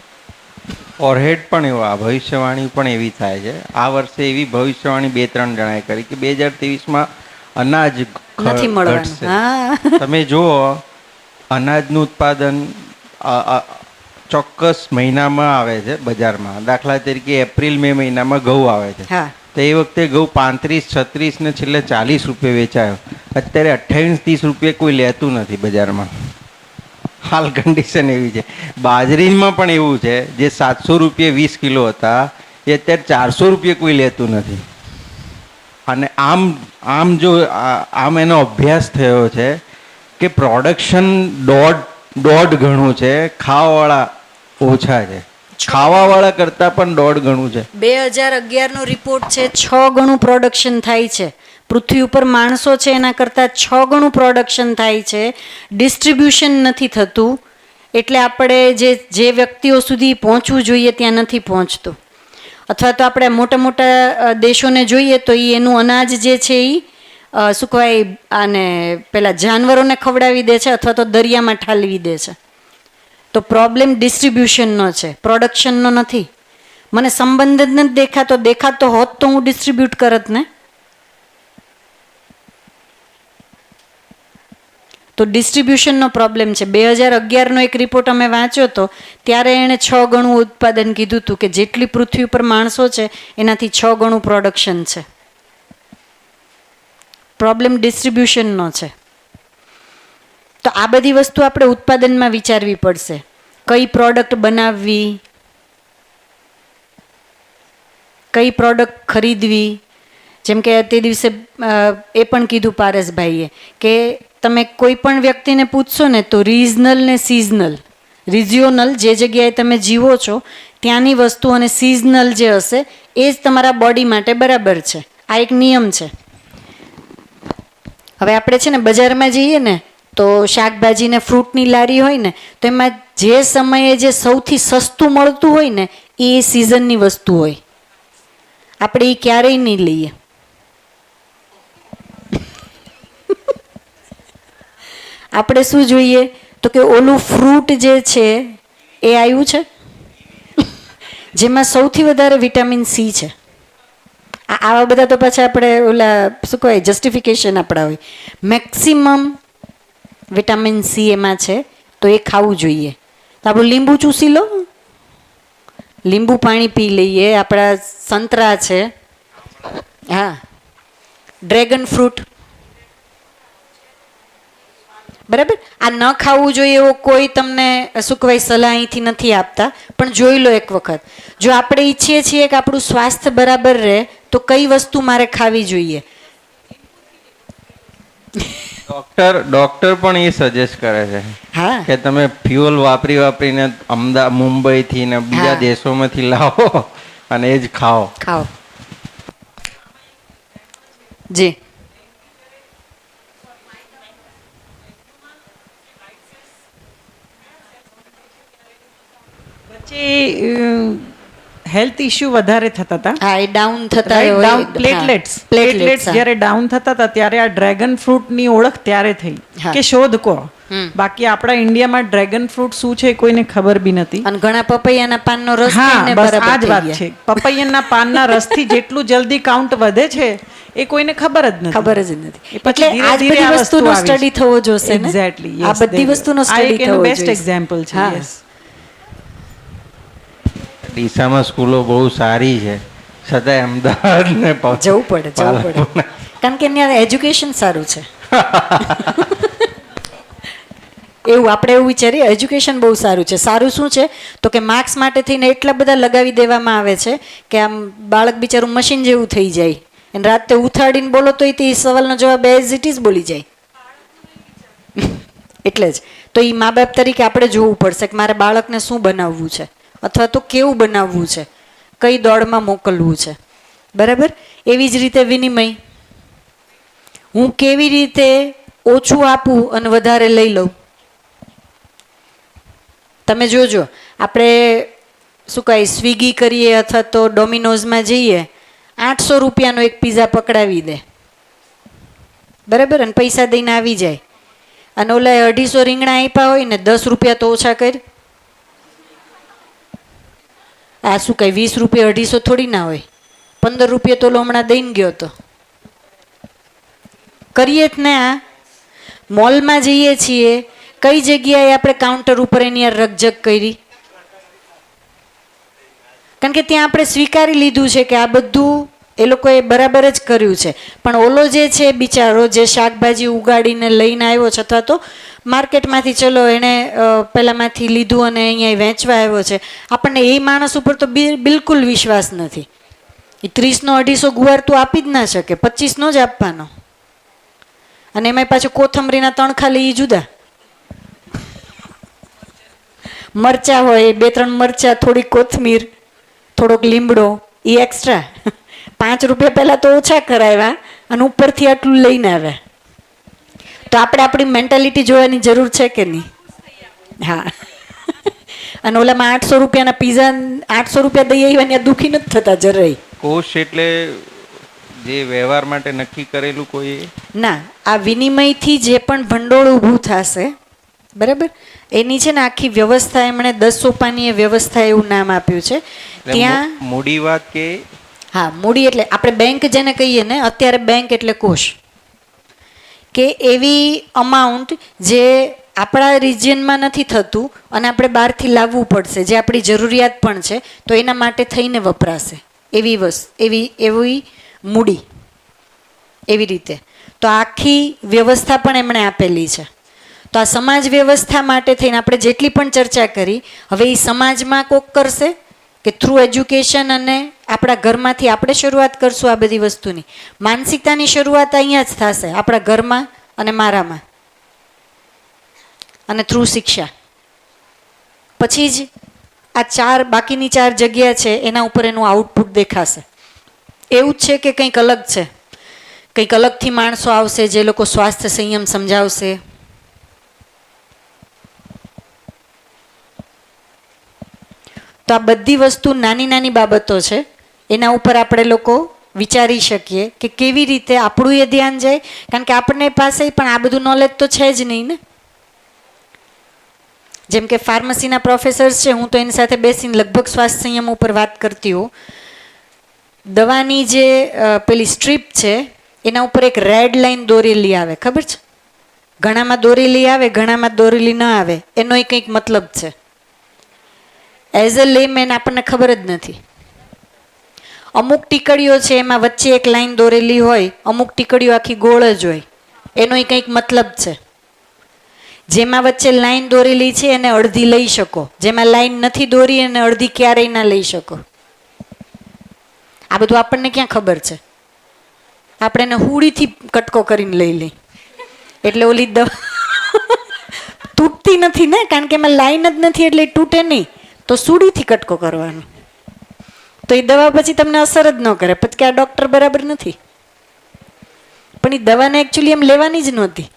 ઓવરહેડ પણ એવો, આ ભવિષ્યવાણી પણ એવી થાય છે. આ વર્ષે એવી ભવિષ્યવાણી 2-3 જણાએ કરી કે 2023માં અનાજ નથી મળવાનું. ઘટશે. હા, તમે જુઓ અનાજનું ઉત્પાદન ચોક્કસ મહિનામાં આવે છે બજારમાં. દાખલા તરીકે એપ્રિલ મે મહિનામાં ઘઉં આવે છે. હા, તો એ વખતે ઘઉં 35, 36 ને છેલ્લે 40 રૂપિયા વેચાયો. અત્યારે 28-30 રૂપિયા કોઈ લેતું નથી બજારમાં. હાલ કન્ડિશન એવી છે. બાજરીમાં પણ એવું છે, જે 700 રૂપિયા 20 કિલો હતા એ અત્યારે 400 રૂપિયા કોઈ લેતું નથી. અને આમ જો આમ એનો અભ્યાસ થયો છે કે પ્રોડક્શન દોઢ ગણું છે, ખાવાવાળા ઓછા છે. ખાવાવાળા કરતાં પણ 1.5 ગણું છે. 2011નો રિપોર્ટ છે, 6 ગણું પ્રોડક્શન થાય છે. પૃથ્વી ઉપર માણસો છે એના કરતાં 6 ગણું પ્રોડક્શન થાય છે. ડિસ્ટ્રીબ્યુશન નથી થતું, એટલે આપણે જે વ્યક્તિઓ સુધી પહોંચવું જોઈએ ત્યાં નથી પહોંચતું. અથવા તો આપણે મોટા મોટા દેશોને જોઈએ તો એ એનું અનાજ જે છે એ શું કહેવાય આને પેલા જાનવરોને ખવડાવી દે છે અથવા તો દરિયામાં ઠાલવી દે છે. તો પ્રોબ્લેમ ડિસ્ટ્રીબ્યુશનનો છે, પ્રોડક્શનનો નથી. મને સંબંધ જ નથી દેખાતો હોત તો હું ડિસ્ટ્રીબ્યુટ કરત ને. તો ડિસ્ટ્રીબ્યુશનનો પ્રોબ્લેમ છે. 2011નો એક રિપોર્ટ અમે વાંચ્યો હતો, ત્યારે એણે 6 ગણું ઉત્પાદન કીધું હતું કે જેટલી પૃથ્વી ઉપર માણસો છે એનાથી 6 ગણું પ્રોડક્શન છે. પ્રોબ્લેમ ડિસ્ટ્રીબ્યુશનનો છે. તો આ બધી વસ્તુ આપણે ઉત્પાદનમાં વિચારવી પડશે. કઈ પ્રોડક્ટ બનાવવી, કઈ પ્રોડક્ટ ખરીદવી. જેમ કે તે દિવસે એ પણ કીધું પારસભાઈએ કે તમે કોઈ પણ વ્યક્તિને પૂછશો ને તો રિજનલ ને સિઝનલ, રિજિયોનલ જે જગ્યાએ તમે જીવો છો ત્યાંની વસ્તુ અને સિઝનલ જે હશે એ જ તમારા બોડી માટે બરાબર છે. આ એક નિયમ છે. હવે આપણે છે ને બજારમાં જઈએ ને તો શાકભાજી ને ફ્રૂટની લારી હોય ને તો એમાં જે સમયે જે સૌથી સસ્તું મળતું હોય ને એ સિઝનની વસ્તુ હોય. આપણે એ ક્યારેય નહીં લઈએ. આપણે શું જોઈએ તો કે ઓલું ફ્રૂટ જે છે એ આવ્યું છે જેમાં સૌથી વધારે વિટામિન સી છે. આવા બધા તો પાછા આપણે ઓલા શું કહેવાય જસ્ટિફિકેશન આપણા હોય. મેક્સિમમ વિટામિન સી એમાં છે તો એ ખાવું જોઈએ. તો આપણું લીંબુ ચૂસી લો, લીંબુ પાણી પી લઈએ. આપણા સંતરા છે, હા, ડ્રેગન ફ્રૂટ, બરાબર. આ ન ખાવું જોઈએ એવો કોઈ તમને શું કહેવાય સલાહ અહીંથી નથી આપતા, પણ જોઈ લો એક વખત. જો આપણે ઈચ્છીએ છીએ કે આપણું સ્વાસ્થ્ય બરાબર રહે તો કઈ વસ્તુ મારે ખાવી જોઈએ. ડોક્ટર પણ એ સજેસ્ટ કરે છે હા, કે તમે ફ્યુઅલ વાપરીને મુંબઈથી ને બીજા દેશોમાંથી લાવો અને એ જ ખાઓ. ખાઓ. જી હેલ્થ ઇશ્યુ વધારે થતા હતા. હા, એ ડાઉન થતા Right, હોય. down platelets. હા, platelets, Platelets હા. જ્યારે ડાઉન થતા હતા ત્યારે આ ડ્રેગન ફ્રૂટની ઓળખ ત્યારે થઈ હા. કે શોધ કો. બાકી આપણા ઇન્ડિયામાં ડ્રેગન ફ્રૂટ શું છે એ કોઈને ખબર બી નથી. અને ઘણા પપૈયાના પાનનો રસ હા, પીને બસ બરાબર આ જ થઈ વાત ગયા. છે. પપૈયાના પાનના રસથી જેટલું જલ્દી કાઉન્ટ વધે છે એ કોઈને ખબર જ નથી. ખબર જ નથી. એ પછી એટલે ધીરે આ જ ધીરે બધી આ વસ્તુ વસ્તુનો આવી છે. સ્ટડી થવો જોશે ને. Exactly, આ yes, બધી there- વસ્તુનો આ સ્ટડી એક એનું થવો best જોઈએ. example છે. હા. Yes. ડીસામાં સ્કૂલો બહુ સારી છે છતાંય અમદાવાદ ને જવું પડે. કારણ કે ત્યાં એજ્યુકેશન સારું છે. એવું આપણે એવું વિચારીએ એજ્યુકેશન બહુ સારું છે. સારું શું છે તો કે માર્ક્સ માટે થઈને એટલા બધા લગાવી દેવામાં આવે છે કે આમ બાળક બિચારું મશીન જેવું થઈ જાય. અને રાતે ઉથાડીને બોલો તો તે સવાલનો જવાબ એઝ ઇટ ઇઝ બોલી જાય. એટલે જ તો એ મા બાપ તરીકે આપણે જોવું પડશે કે મારે બાળકને શું બનાવવું છે અથવા તો કેવું બનાવવું છે, કઈ દોડમાં મોકલવું છે. બરાબર. એવી જ રીતે વિનિમય, હું કેવી રીતે ઓછું આપું અને વધારે લઈ લઉં. તમે જોજો, આપણે શું કહે સ્વિગી કરીએ અથવા તો ડોમિનોઝમાં જઈએ, 800 રૂપિયાનો એક પીઝા પકડાવી દે. બરાબર. અને પૈસા દઈને આવી જાય. અને ઓલા 250 રીંગણા આપ્યા હોય ને 10 રૂપિયા તો ઓછા કરી. આ શું કહે 20 રૂપિયા 250 થોડી ના હોય. 15 રૂપિયા તો હમણાં દઈને ગયો તો કરીએ જ ને. આ મોલમાં જઈએ છીએ, કઈ જગ્યાએ આપણે કાઉન્ટર ઉપર એની યાર રકઝક કરી. કારણ કે ત્યાં આપણે સ્વીકારી લીધું છે કે આ બધું એ લોકોએ બરાબર જ કર્યું છે. પણ ઓલો જે છે બિચારો જે શાકભાજી ઉગાડીને લઈને આવ્યો છે અથવા તો માર્કેટમાંથી ચલો એણે પહેલાંમાંથી લીધું અને અહીંયા વેચવા આવ્યો છે, આપણને એ માણસ ઉપર તો બિલકુલ વિશ્વાસ નથી. એ 30નો 250 ગુવાર તું આપી જ ના શકે, 25નો જ આપવાનો. અને એમાં પાછું કોથમરીના તણખા લઈ જુદા. મરચા હોય 2-3 મરચા, થોડી કોથમીર, થોડોક લીમડો, એ એક્સ્ટ્રા. 5 રૂપિયા પહેલાં તો ઓછા કરાવ્યા અને ઉપરથી આટલું લઈને આવ્યા. તો આપણે આપણી મેન્ટાલિટી જોવાની જરૂર છે કે નહીં? હા. અને ઓલામાં 800 રૂપિયાના પીઝા 800 રૂપિયા દઈ આવ્યા ત્યાં દુઃખી નથી થતા જરાય. કોષ એટલે જે વ્યવહાર માટે નક્કી કરેલું કોઈ ના, આ વિનિમયથી જે પણ ભંડોળ ઊભું થશે, બરાબર, એની છે ને આખી વ્યવસ્થા એમણે 10 સોપાની વ્યવસ્થા એવું નામ આપ્યું છે. ત્યાં મૂડી વાત કે હા, મૂડી એટલે આપણે બેંક જેને કહીએ ને, અત્યારે બેંક એટલે કોષ, કે એવી અમાઉન્ટ જે આપણા રિજિયનમાં નથી થતું અને આપણે બહારથી લાવવું પડશે, જે આપણી જરૂરિયાત પણ છે, તો એના માટે થઈને વપરાશે એવી મૂડી. એવી રીતે તો આખી વ્યવસ્થા પણ એમણે આપેલી છે. તો આ સમાજ વ્યવસ્થા માટે થઈને આપણે જેટલી પણ ચર્ચા કરી, હવે એ સમાજમાં કોક કરશે કે થ્રુ એજ્યુકેશન અને આપણા ઘરમાંથી આપણે શરૂઆત કરશું આ બધી વસ્તુની. માનસિકતાની શરૂઆત અહીંયા જ થશે, આપણા ઘરમાં અને મારામાં, અને થ્રુ શિક્ષા. પછી જ આ બાકીની 4 જગ્યા છે એના ઉપર એનું આઉટપુટ દેખાશે. એવું જ છે કે કંઈક અલગ છે, કંઈક અલગથી માણસો આવશે જે લોકો સ્વાસ્થ્ય સંયમ સમજાવશે. તો આ બધી વસ્તુ નાની નાની બાબતો છે, એના ઉપર આપણે લોકો વિચારી શકીએ કે કેવી રીતે આપણું એ ધ્યાન જાય. કારણ કે આપણને પાસે પણ આ બધું નોલેજ તો છે જ નહીં ને. જેમ કે ફાર્મસીના પ્રોફેસર્સ છે, હું તો એની સાથે બેસીને લગભગ સ્વાસ્થ્ય સંયમ ઉપર વાત કરતી હોઉં. દવાની જે પેલી સ્ટ્રીપ છે એના ઉપર એક રેડ લાઈન દોરેલી આવે, ખબર છે? ઘણામાં દોરેલી આવે, ઘણામાં દોરેલી ન આવે, એનો કંઈક મતલબ છે. એઝ અ લેમેન આપણને ખબર જ નથી. અમુક ટીકડીઓ છે એમાં વચ્ચે એક લાઈન દોરેલી હોય, અમુક ટીકડીઓ આખી ગોળ જ હોય, એનો કંઈક મતલબ છે. જેમાં વચ્ચે લાઈન દોરેલી છે એને અડધી લઈ શકો, જેમાં લાઈન નથી દોરી એને અડધી ક્યારેય ના લઈ શકો. આ બધું આપણને ક્યાં ખબર છે? આપણે એને હુડીથી કટકો કરીને લઈ લઈ, એટલે ઓલી દવા તૂટતી નથી ને, કારણ કે એમાં લાઈન જ નથી એટલે તૂટે નહીં. તો સુડીથી કટકો કરવાનો, તો એ દવા પછી તમને અસર જ ન કરે. પછી કે આ ડૉક્ટર બરાબર નથી, પણ એ દવાને એકચ્યુઅલી એમ લેવાની જ નહોતી,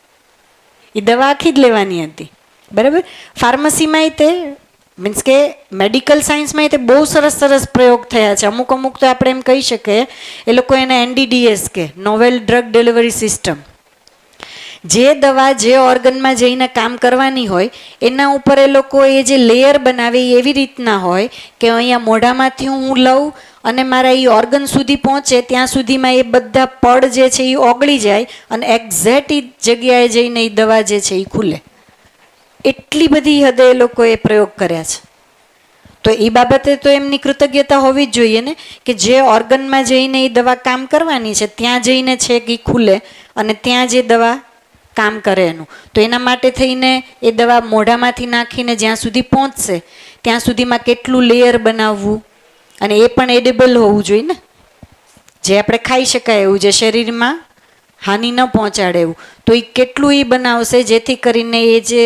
એ દવા આખી જ લેવાની હતી. બરાબર. ફાર્મસીમાં તે મીન્સ કે મેડિકલ સાયન્સમાં તે બહુ સરસ સરસ પ્રયોગ થયા છે. અમુક અમુક તો આપણે એમ કહી શકીએ, એ લોકો એને NDDS કે નોવેલ ડ્રગ ડિલિવરી સિસ્ટમ. જે દવા જે ઓર્ગનમાં જઈને કામ કરવાની હોય એના ઉપર એ લોકો એ જે લેયર બનાવે એ એવી રીતના હોય કે અહીંયા મોઢામાંથી હું લઉં અને મારા એ ઓર્ગન સુધી પહોંચે ત્યાં સુધીમાં એ બધા પડ જે છે એ ઓગળી જાય અને એક્ઝેક્ટ એ જગ્યાએ જઈને એ દવા જે છે એ ખુલે. એટલી બધી હદે એ લોકોએ પ્રયોગ કર્યા છે. તો એ બાબતે તો એમની કૃતજ્ઞતા હોવી જ જોઈએ ને, કે જે ઓર્ગનમાં જઈને એ દવા કામ કરવાની છે ત્યાં જઈને છે કે ખુલે અને ત્યાં જે દવા કામ કરે એનું. તો એના માટે થઈને એ દવા મોઢામાંથી નાખીને જ્યાં સુધી પહોંચશે ત્યાં સુધીમાં કેટલું લેયર બનાવવું, અને એ પણ એડિબલ હોવું જોઈએ ને, જે આપણે ખાઈ શકાય એવું, જે શરીરમાં હાનિ ન પહોંચાડે એવું. તો એ કેટલું એ બનાવશે જેથી કરીને એ જે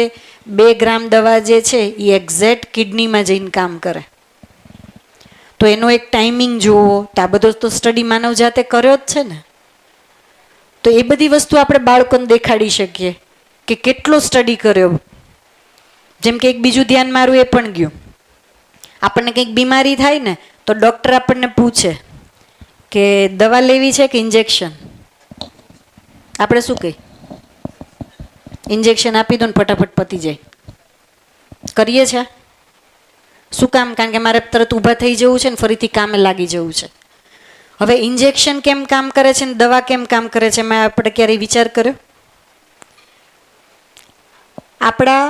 2 ગ્રામ દવા જે છે એ એક્ઝેક્ટ કિડનીમાં જઈને કામ કરે. તો એનો એક ટાઈમિંગ જોવો, તો આ બધો તો સ્ટડી માનવ જાતે કર્યો જ છે ને. તો એ બધી વસ્તુ આપણે બાળકોને દેખાડી શકીએ કે કેટલો સ્ટડી કર્યો. જેમ કે એક બીજું ધ્યાન મારું એ પણ ગયું, આપણને કંઈક બીમારી થાય ને તો ડૉક્ટર આપણને પૂછે કે દવા લેવી છે કે ઇન્જેક્શન. આપણે શું કહીએ? ઇન્જેક્શન આપી દો ને ફટાફટ પતી જાય. કરીએ છે શું કામ? કારણ કે મારે તરત ઊભા થઈ જવું છે ને ફરીથી કામે લાગી જવું છે. હવે ઇન્જેક્શન કેમ કામ કરે છે ને દવા કેમ કામ કરે છે, મેં આપણે ક્યારેય વિચાર કર્યો? આપણા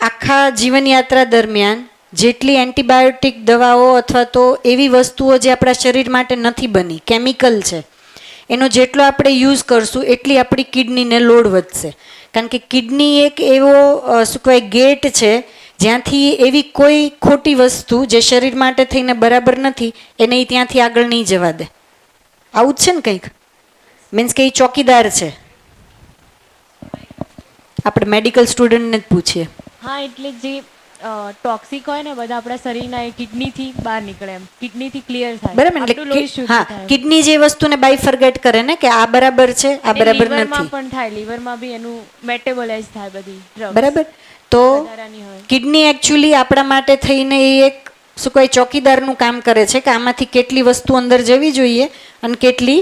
આખા જીવનયાત્રા દરમિયાન જેટલી એન્ટીબાયોટિક દવાઓ અથવા તો એવી વસ્તુઓ જે આપણા શરીર માટે નથી બની, કેમિકલ છે, એનો જેટલો આપણે યુઝ કરશું એટલી આપણી કિડનીને લોડ વધશે. કારણ કે કિડની એક એવો શું કહેવાય ગેટ છે જ્યાંથી એવી કોઈ ખોટી વસ્તુ જે શરીર માટે થઈને બરાબર નથી એને ઈ ત્યાંથી આગળ નહીં જવા દે. આવું જ છે ને કંઈક. મીન્સ કે એ ચોકીદાર છે. આપણે મેડિકલ સ્ટુડન્ટને જ પૂછીએ. હા, એટલે જે ટોક્સિક હોય ને બધા આપણા શરીરના એ કિડનીથી બહાર નીકળે, એમ કિડનીથી ક્લિયર થાય. બરાબર. આપણું લોહી એટલે શુદ્ધ હા, થાય. કિડની જે વસ્તુને બાયફર્ગેટ કરે ને કે આ બરાબર છે, આ બરાબર લીવરમાં નથી. પણ થાય, લીવરમાં બી એનું મેટેબોલાઇઝ થાય બધી drugs. બરાબર. તો વધારાની હોય. કિડની એકચ્યુઅલી આપણા માટે થઈને એ એક શું કહેવાય ચોકીદારનું કામ કરે છે કે આમાંથી કેટલી વસ્તુ અંદર જવી જોઈએ અને કેટલી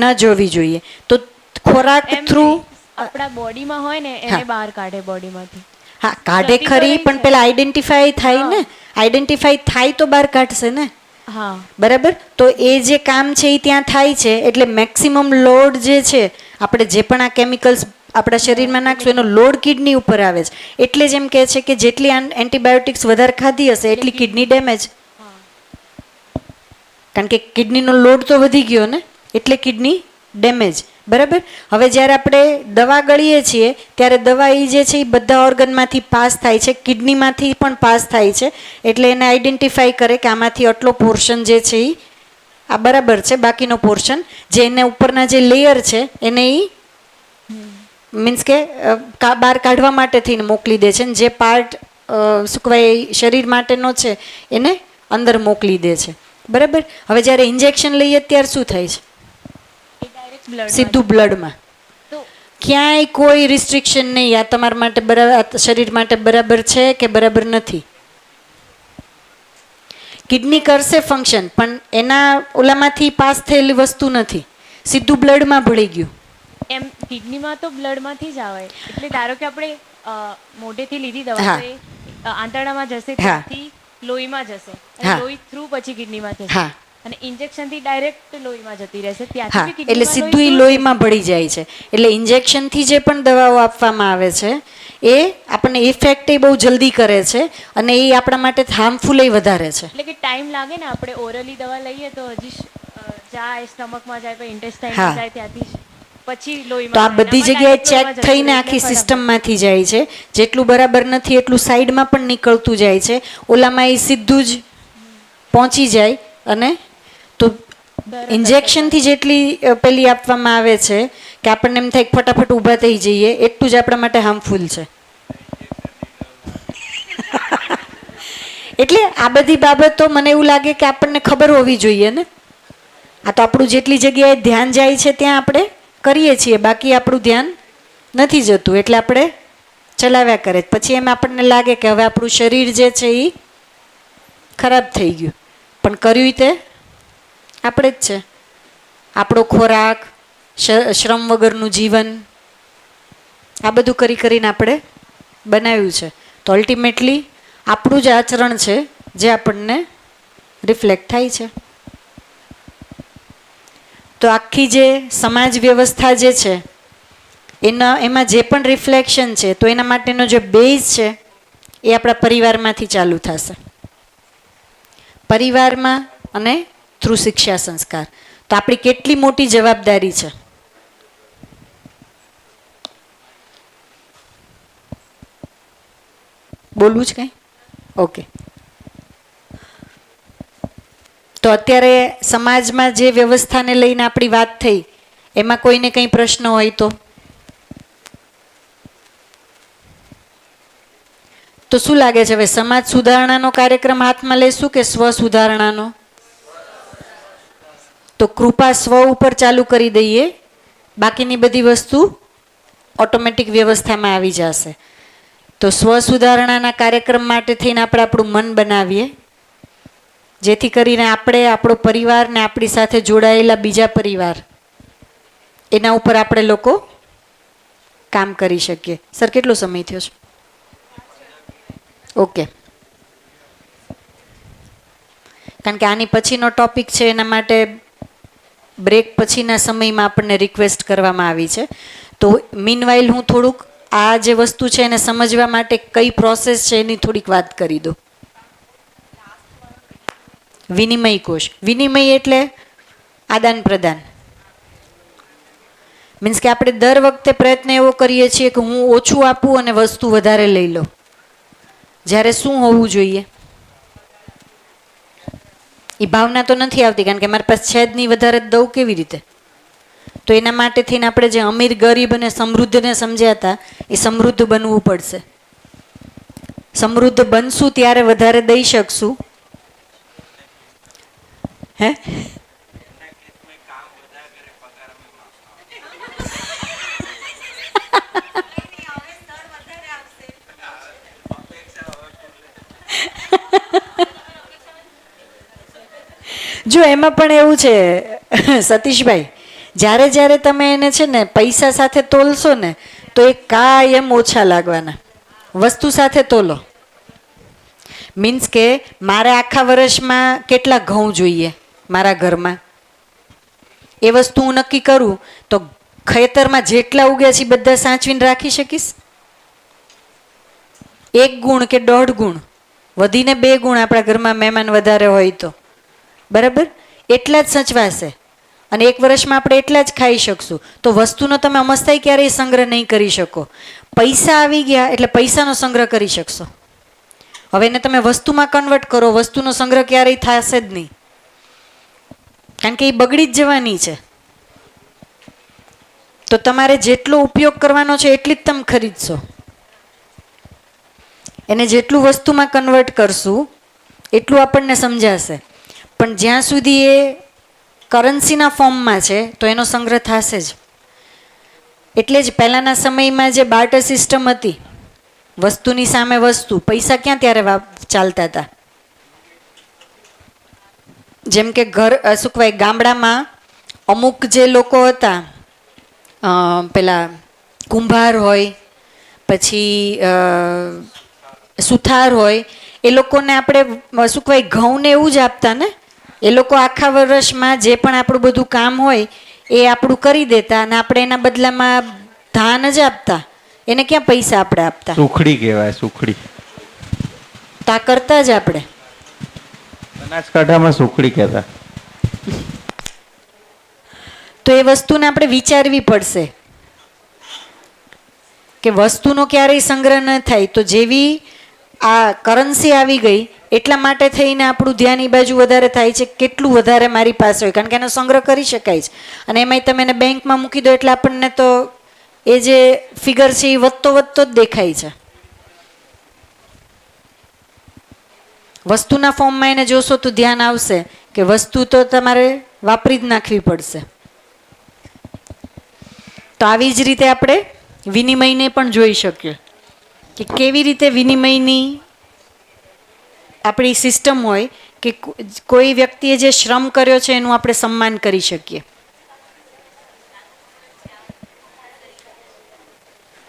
ન જવી જોઈએ. તો ખોરાક એમ થ્રુ નહીં, આપણા બોડીમાં હોય ને એને બહાર કાઢે બોડીમાંથી. હા કાઢે જતી ખરી, તો પણ રહી પેલા આઈડેન્ટિફાઈ થાય ને, આઈડેન્ટિફાઈ થાય તો બહાર કાઢશે ને. હા, બરાબર. તો એ જે કામ છે એ ત્યાં થાય છે, એટલે મેક્સિમમ લોડ જે છે આપણે જે પણ આ કેમિકલ્સ આપણા શરીરમાં નાખશું એનો લોડ કિડની ઉપર આવે છે. એટલે જ એમ કહે છે કે જેટલી એન્ટીબાયોટિક્સ વધારે ખાધી હશે એટલી કિડની ડેમેજ. કારણ કે કિડનીનો લોડ તો વધી ગયો ને, એટલે કિડની ડેમેજ. બરાબર. હવે જ્યારે આપણે દવા ગળીએ છીએ ત્યારે દવા એ જે છે એ બધા ઓર્ગનમાંથી પાસ થાય છે, કિડનીમાંથી પણ પાસ થાય છે. એટલે એને આઈડેન્ટિફાઈ કરે કે આમાંથી આટલો પોર્શન જે છે એ આ બરાબર છે, બાકીનો પોર્શન જે એને ઉપરના જે લેયર છે એને એ મીન્સ કે બહાર કાઢવા માટે થઈને મોકલી દે છે, ને જે પાર્ટ શું કહેવાય શરીર માટેનો છે એને અંદર મોકલી દે છે. બરાબર. હવે જ્યારે ઇન્જેક્શન લઈએ ત્યારે શું થાય છે? એ ડાયરેક્ટ બ્લડ સીધું બ્લડમાં. તો ક્યાંય કોઈ રિસ્ટ્રિક્શન નહીં, આ તમારા માટે બરાબર, શરીર માટે બરાબર છે કે બરાબર નથી. કિડની કરશે ફંક્શન, પણ એના ઓલામાંથી પાસ થયેલી વસ્તુ નથી, સીધું બ્લડમાં ભળી ગયું. એમ કિડનીમાં તો બ્લડમાંથી જ આવે. એટલે ધારો કે આપણે મોઢેથી લીધી દવા હા. તો એ આંતરડામાં જશે, હા. ત્યાંથી લોહીમાં જશે, અને હા. લોહી થ્રુ પછી કિડનીમાં જશે. હા. અને ઇન્જેક્શનથી ડાયરેક્ટ લોહીમાં જતી રહેશે, હા, ત્યાંથી બી એટલે કિડનીમાં સીધું એ લોહી લોહીમાં ભળી જાય છે. એટલે ઇન્જેક્શનથી જે પણ દવાઓ આપવામાં આવે છે એ આપણને ઇફેક્ટ એ બહુ જલ્દી કરે છે અને એ આપણા માટે હાર્મફુલ એ વધારે છે. એટલે કે ટાઈમ લાગે ને. આપણે ઓરલી દવા લઈએ તો હજી જાય, સ્ટમકમાં જાય, પછી હા. ઇન્ટેસ્ટાઇનમાં જાય, ત્યાંથી પછી તો લોહીમાં આ જાય. બધી આમાં જગ્યાએ direct ચેક લોહીમાં જતું થઈને રહે, આખી એટલે ફટાફટ. સિસ્ટમમાંથી જાય છે. જેટલું બરાબર નથી એટલું સાઈડમાં પણ નીકળતું જાય છે, ઓલામાં એ સીધું જ પહોંચી જાય. અને તો ઇન્જેક્શનથી જેટલી પેલી આપવામાં આવે છે કે આપણને એમ થાય કે ફટાફટ ઊભા થઈ જઈએ, એટલું જ આપણા માટે હાર્મફુલ છે. એટલે આ બધી બાબતો મને એવું લાગે કે આપણને ખબર હોવી જોઈએ ને. આ તો આપણું જેટલી જગ્યાએ ધ્યાન જાય છે ત્યાં આપણે કરીએ છીએ, બાકી આપણું ધ્યાન નથી જતું, એટલે આપણે ચલાવ્યા કરે. પછી એમ આપણને લાગે કે હવે આપણું શરીર જે છે એ ખરાબ થઈ ગયું. પણ કર્યું તે આપણે જ છે. આપણો ખોરાક, શ્રમ વગરનું જીવન, આ બધું કરી કરીને આપણે બનાવ્યું છે. તો અલ્ટિમેટલી આપણું જ આચરણ છે જે આપણને રિફ્લેક્ટ થાય છે. તો આખી જે સમાજ વ્યવસ્થા જે છે એમાં જે પણ રિફ્લેક્શન છે તો એના માટેનો જે બેઝ છે એ આપણા પરિવારમાંથી ચાલુ થશે. પરિવારમાં અને થ્રુ શિક્ષા સંસ્કાર. તો આપણી કેટલી મોટી જવાબદારી છે. બોલવું જ કંઈ? ઓકે. તો અત્યારે સમાજમાં જે વ્યવસ્થાને લઈને આપણી વાત થઈ એમાં કોઈને કંઈ પ્રશ્ન હોય તો શું લાગે છે હવે સમાજ સુધારણાનો કાર્યક્રમ હાથમાં લેશું કે સ્વ સુધારણાનો? તો કૃપા સ્વ ઉપર ચાલુ કરી દઈએ, બાકીની બધી વસ્તુ ઓટોમેટિક વ્યવસ્થામાં આવી જશે. તો સ્વ સુધારણાના કાર્યક્રમ માટે થઈને આપણે આપણું મન બનાવીએ, જેથી કરીને આપણે આપણો પરિવાર ને આપણી સાથે જોડાયેલા બીજા પરિવાર એના ઉપર આપણે લોકો કામ કરી શકીએ. સર કેટલો સમય થયો છે? ઓકે. કારણ કે આની પછીનો ટોપિક છે એના માટે બ્રેક પછીના સમયમાં આપણને રિક્વેસ્ટ કરવામાં આવી છે. તો મીનવાઇલ હું થોડુંક આ જે વસ્તુ છે એને સમજવા માટે કઈ પ્રોસેસ છે એની થોડીક વાત કરી દઉં. વિનિમય કોષ. વિનિમય એટલે આદાન પ્રદાન. મીન્સ કે આપણે દર વખતે પ્રયત્ન એવો કરીએ છીએ કે હું ઓછું આપું અને વસ્તુ વધારે લઈ લઉં, જ્યારે શું હોવું જોઈએ એ ભાવના તો નથી આવતી, કારણ કે મારી પાસે છે જ નહીં, વધારે જ દઉં કેવી રીતે? તો એના માટે થઈને આપણે જે અમીર ગરીબ અને સમૃદ્ધને સમજ્યા હતા એ સમૃદ્ધ બનવું પડશે. સમૃદ્ધ બનશું ત્યારે વધારે દઈ શકશું. હે જો એમાં પણ એવું છે સતીશભાઈ, જ્યારે જ્યારે તમે એને છે ને પૈસા સાથે તોલશો ને તો એ કાયમ ઓછા લાગવાના. વસ્તુ સાથે તોલો. મીન્સ કે મારે આખા વર્ષમાં કેટલા ઘઉં જોઈએ મારા ઘરમાં, એ વસ્તુ હું નક્કી કરું તો ખેતરમાં જેટલા ઉગ્યા છે બધા સાચવીને રાખી શકીશ? 1 ગુણ કે 1.5 ગુણ, વધીને 2 ગુણ આપણા ઘરમાં મહેમાન વધારે હોય તો બરાબર એટલા જ સચવાશે, અને 1 વર્ષમાં આપણે એટલા જ ખાઈ શકશું. તો વસ્તુનો તમે અમસ્તાઈ ક્યારેય સંગ્રહ નહીં કરી શકો. પૈસા આવી ગયા એટલે પૈસાનો સંગ્રહ કરી શકશો. હવે એને તમે વસ્તુમાં કન્વર્ટ કરો, વસ્તુનો સંગ્રહ ક્યારેય થશે જ નહીં, કારણ કે એ બગડી જ જવાની છે. તો તમારે જેટલો ઉપયોગ કરવાનો છે એટલી જ તમે ખરીદશો. એને જેટલું વસ્તુમાં કન્વર્ટ કરશું એટલું આપણને સમજાશે. પણ જ્યાં સુધી એ કરન્સીના ફોર્મમાં છે તો એનો સંગ્રહ થશે જ. એટલે જ પહેલાંના સમયમાં જે બાર્ટર સિસ્ટમ હતી, વસ્તુની સામે વસ્તુ, પૈસા ક્યાં ત્યારે ચાલતા હતા? જેમ કે શું કહેવાય, ગામડામાં અમુક જે લોકો હતા, પેલા કુંભાર હોય, પછી સુથાર હોય, એ લોકોને આપણે શું કહેવાય ઘઉંને એવું જ આપતા ને. એ લોકો આખા વર્ષમાં જે પણ આપણું બધું કામ હોય એ આપણું કરી દેતા અને આપણે એના બદલામાં ધાન જ આપતા. એને ક્યાં પૈસા આપણે આપતા? સુખડી કહેવાય, સુખડી. તા કરતા જ આપણે. બનાસકાંઠામાં સુખડી કહેતા. તો એ વસ્તુને આપણે વિચારવી પડશે કે વસ્તુનો ક્યારેય સંગ્રહ ન થાય. તો જેવી આ કરન્સી આવી ગઈ એટલા માટે થઈને આપણું ધ્યાન એ બાજુ વધારે થાય છે, કેટલું વધારે મારી પાસે હોય, કારણ કે એનો સંગ્રહ કરી શકાય છે. અને એમાંય તમે એને બેંકમાં મૂકી દો એટલે આપણને તો એ જે ફિગર છે એ વધતો વધતો જ દેખાય છે. વસ્તુના ફોર્મમાં એને જોશો તો ધ્યાન આવશે કે વસ્તુ તો તમારે વાપરી જ નાખવી પડશે. તો આવી જ રીતે આપણે વિનિમયને પણ જોઈ શકીએ કે કેવી રીતે વિનિમયની આપણી સિસ્ટમ હોય કે કોઈ વ્યક્તિએ જે શ્રમ કર્યો છે એનું આપણે સન્માન કરી શકીએ.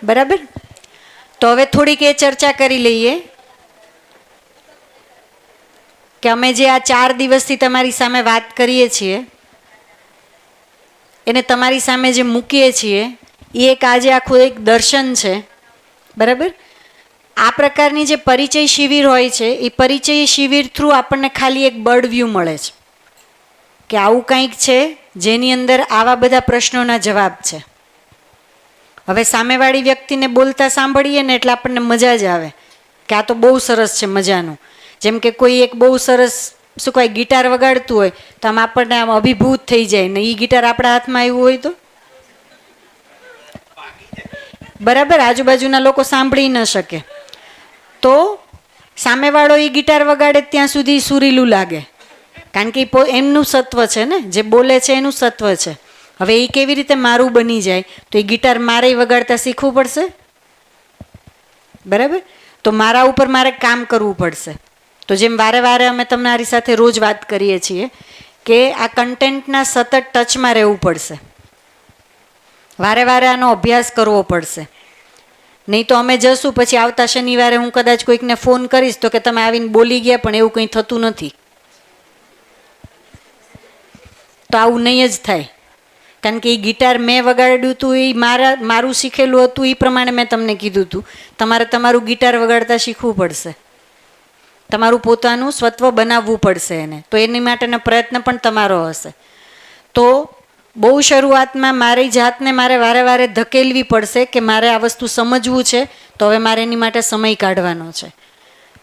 બરાબર? તો હવે થોડીક એ ચર્ચા કરી લઈએ કે અમે જે આ 4 દિવસથી તમારી સામે વાત કરીએ છીએ એને તમારી સામે જે મૂકીએ છીએ એ એક આજે આખું એક દર્શન છે. બરાબર? આ પ્રકારની જે પરિચય શિબિર હોય છે એ પરિચય શિબિર થ્રુ આપણને ખાલી એક બર્ડ વ્યૂ મળે છે કે આવું કંઈક છે જેની અંદર આવા બધા પ્રશ્નોના જવાબ છે. હવે સામેવાળી વ્યક્તિને બોલતા સાંભળીએ ને એટલે આપણને મજા જ આવે કે આ તો બહુ સરસ છે, મજાનું. જેમ કે કોઈ એક બહુ સરસ શું કહેવાય ગિટાર વગાડતું હોય તો આમ આપણને આમ અભિભૂત થઈ જાય ને એ ગિટાર આપણા હાથમાં આવ્યું હોય તો બરાબર, આજુબાજુના લોકો સાંભળી ન શકે. તો સામેવાળો એ ગિટાર વગાડે ત્યાં સુધી સુરીલું લાગે, કારણ કે એમનું સત્વ છે ને, જે બોલે છે એનું સત્વ છે. હવે એ કેવી રીતે મારું બની જાય તો એ ગિટાર મારે વગાડતા શીખવું પડશે. બરાબર? તો મારા ઉપર મારે કામ કરવું પડશે. તો જેમ વારે વારે અમે તમારી સાથે રોજ વાત કરીએ છીએ કે આ કન્ટેન્ટના સતત ટચમાં રહેવું પડશે, વારે વારે આનો અભ્યાસ કરવો પડશે. નહીં તો અમે જશું પછી આવતા શનિવારે હું કદાચ કોઈકને ફોન કરીશ તો કે તમે આવીને બોલી ગયા, પણ એવું કંઈ થતું નથી. તો આવું નહીં જ થાય, કારણ કે એ ગિટાર મેં વગાડ્યું હતું એ મારું શીખેલું હતું એ પ્રમાણે મેં તમને કીધું હતું. તમારે તમારું ગિટાર વગાડતા શીખવું પડશે, તમારું પોતાનું સ્વત્વ બનાવવું પડશે એને. તો એની માટેનો પ્રયત્ન પણ તમારો હશે. તો બહુ શરૂઆતમાં મારી જાતને મારે વારે વારે ધકેલવી પડશે કે મારે આ વસ્તુ સમજવું છે, તો હવે મારે એની માટે સમય કાઢવાનો છે.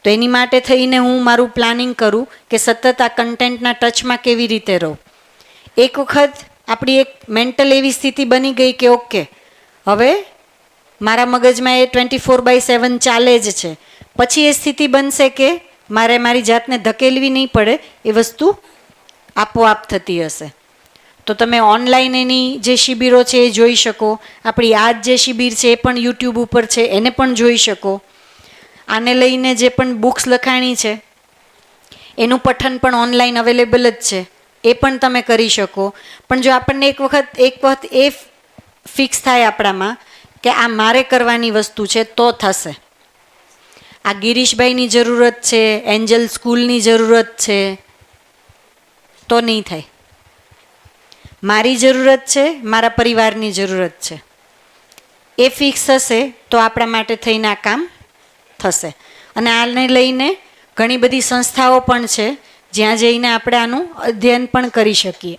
તો એની માટે થઈને હું મારું પ્લાનિંગ કરું કે સતત આ કન્ટેન્ટના ટચમાં કેવી રીતે રહું. એક વખત આપણી એક મેન્ટલ એવી સ્થિતિ બની ગઈ કે ઓકે હવે મારા મગજમાં એ 24/7 ચાલે જ છે, પછી એ સ્થિતિ બનશે કે મારે મારી જાતને ધકેલવી નહીં પડે, એ વસ્તુ આપોઆપ થતી હશે. તો તમે ઓનલાઈન એની જે શિબિરો છે એ જોઈ શકો. આપણી આ જે શિબિર છે એ પણ યુટ્યુબ ઉપર છે, એને પણ જોઈ શકો. આને લઈને જે પણ બુક્સ લખાણી છે એનું પઠન પણ ઓનલાઈન અવેલેબલ જ છે, એ પણ તમે કરી શકો. પણ જો આપણને એક વખત એ ફિક્સ થાય આપણામાં કે આ મારે કરવાની વસ્તુ છે તો થશે. આ ગિરીશભાઈની જરૂરત છે, એન્જલ સ્કૂલની જરૂરત છે, તો નહીં થાય. મારી જરૂરત છે, મારા પરિવારની જરૂરત છે, એ ફિક્સ હશે તો આપણા માટે થઈને આ કામ થશે. અને આને લઈને ઘણી બધી સંસ્થાઓ પણ છે જ્યાં જઈને આપણે આનું અધ્યયન પણ કરી શકીએ.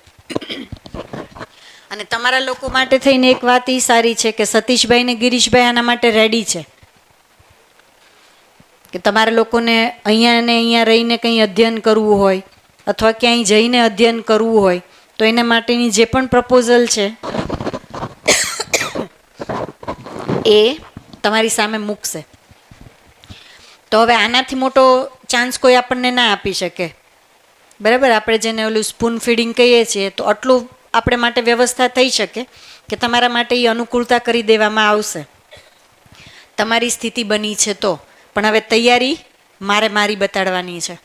અને તમારા લોકો માટે થઈને એક વાત એ સારી છે કે સતીશભાઈ ને ગિરીશભાઈ આના માટે રેડી છે કે તમારા લોકોને અહીંયા ને અહીંયા રહીને કંઈ અધ્યયન કરવું હોય અથવા ક્યાંય જઈને અધ્યયન કરવું હોય તો એના માટેની જે પણ પ્રપોઝલ છે એ તમારી સામે મૂકશે. તો હવે આનાથી મોટો ચાન્સ કોઈ આપણને ના આપી શકે. બરાબર? આપણે જેને ઓલું સ્પૂન ફીડિંગ કહીએ છીએ, તો આટલું આપણે માટે વ્યવસ્થા થઈ શકે કે તમારા માટે એ અનુકૂળતા કરી દેવામાં આવશે, તમારી સ્થિતિ બની છે તો. પણ હવે તૈયારી મારી બતાડવાની છે.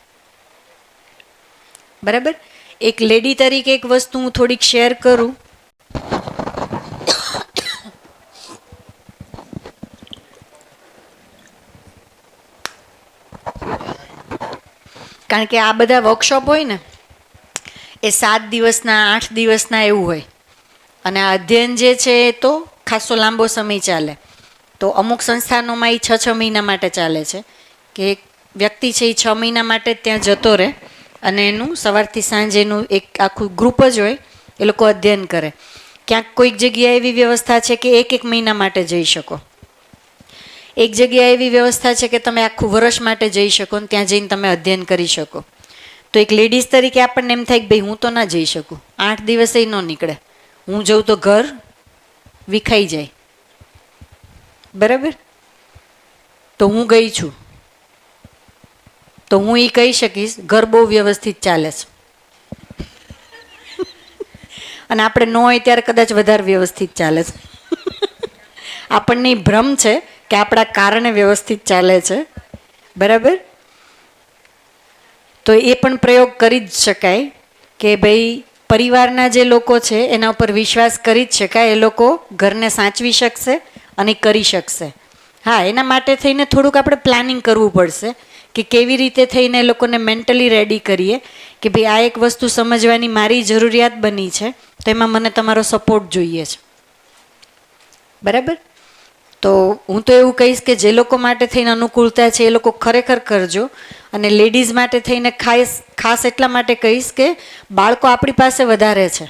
બરાબર? એક લેડી તરીકે એક વસ્તુ હું થોડીક શેર કરું. કારણ કે આ બધા વર્કશોપ હોય ને એ 7 દિવસના 8 દિવસના એવું હોય, અને આ અધ્યયન જે છે એ તો ખાસો લાંબો સમય ચાલે. તો અમુક સંસ્થાનોમાં એ 6 મહિના માટે ચાલે છે કે એક વ્યક્તિ છે એ 6 મહિના માટે ત્યાં જતો રહે અને એનું સવારથી સાંજ એનું એક આખું ગ્રુપ જ હોય, એ લોકો અધ્યયન કરે. ક્યાંક કોઈક જગ્યાએ એવી વ્યવસ્થા છે કે 1 મહિના માટે જઈ શકો, એક જગ્યાએ એવી વ્યવસ્થા છે કે તમે આખું વર્ષ માટે જઈ શકો ને ત્યાં જઈને તમે અધ્યયન કરી શકો. તો એક લેડીઝ તરીકે આપણને એમ થાય કે ભાઈ હું તો ના જઈ શકું, 8 દિવસે ન નીકળે, હું જઉં તો ઘર વિખાઈ જાય. બરાબર? તો હું ગઈ છું તો હું એ કહી શકીશ ઘર બહુ વ્યવસ્થિત ચાલે છે, અને આપણે ન હોય ત્યારે કદાચ વધારે વ્યવસ્થિત ચાલે છે. આપણને ભ્રમ છે કે આપણા કારણે વ્યવસ્થિત ચાલે છે. બરાબર? તો એ પણ પ્રયોગ કરી જ શકાય કે ભાઈ પરિવારના જે લોકો છે એના ઉપર વિશ્વાસ કરી જ શકાય, એ લોકો ઘરને સાચવી શકશે અને કરી શકશે. હા, એના માટે થઈને થોડુંક આપણે પ્લાનિંગ કરવું પડશે કે કેવી રીતે થઈને એ લોકોને મેન્ટલી રેડી કરીએ કે ભાઈ આ એક વસ્તુ સમજવાની મારી જરૂરિયાત બની છે, તો એમાં મને તમારો સપોર્ટ જોઈએ છે. બરાબર? તો હું તો એવું કહીશ કે જે લોકો માટે થઈને અનુકૂળતા છે એ લોકો ખરેખર કરજો. અને લેડીઝ માટે થઈને ખાસ એટલા માટે કહીશ કે બાળકો આપણી પાસે વધારે છે,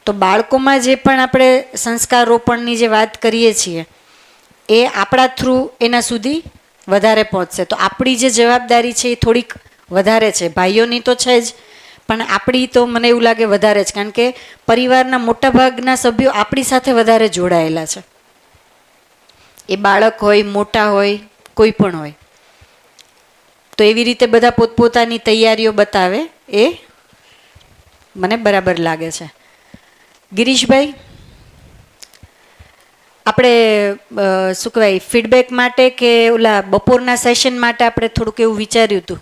તો બાળકોમાં જે પણ આપણે સંસ્કાર રોપણની જે વાત કરીએ છીએ એ આપણા થ્રુ એના સુધી વધારે પહોંચશે. તો આપણી જે જવાબદારી છે એ થોડીક વધારે છે, ભાઈઓની તો છે જ, પણ આપણી તો મને એવું લાગે વધારે છે, કારણ કે પરિવારના મોટાભાગના સભ્યો આપણી સાથે વધારે જોડાયેલા છે. એ બાળક હોય, મોટા હોય, કોઈ પણ હોય. તો એવી રીતે બધા પોતપોતાની તૈયારીઓ બતાવે એ મને બરાબર લાગે છે. ગિરીશભાઈ, આપણે શું કહેવાય ફીડબેક માટે કે ઓલા બપોરના સેશન માટે આપણે થોડુંક એવું વિચાર્યું હતું.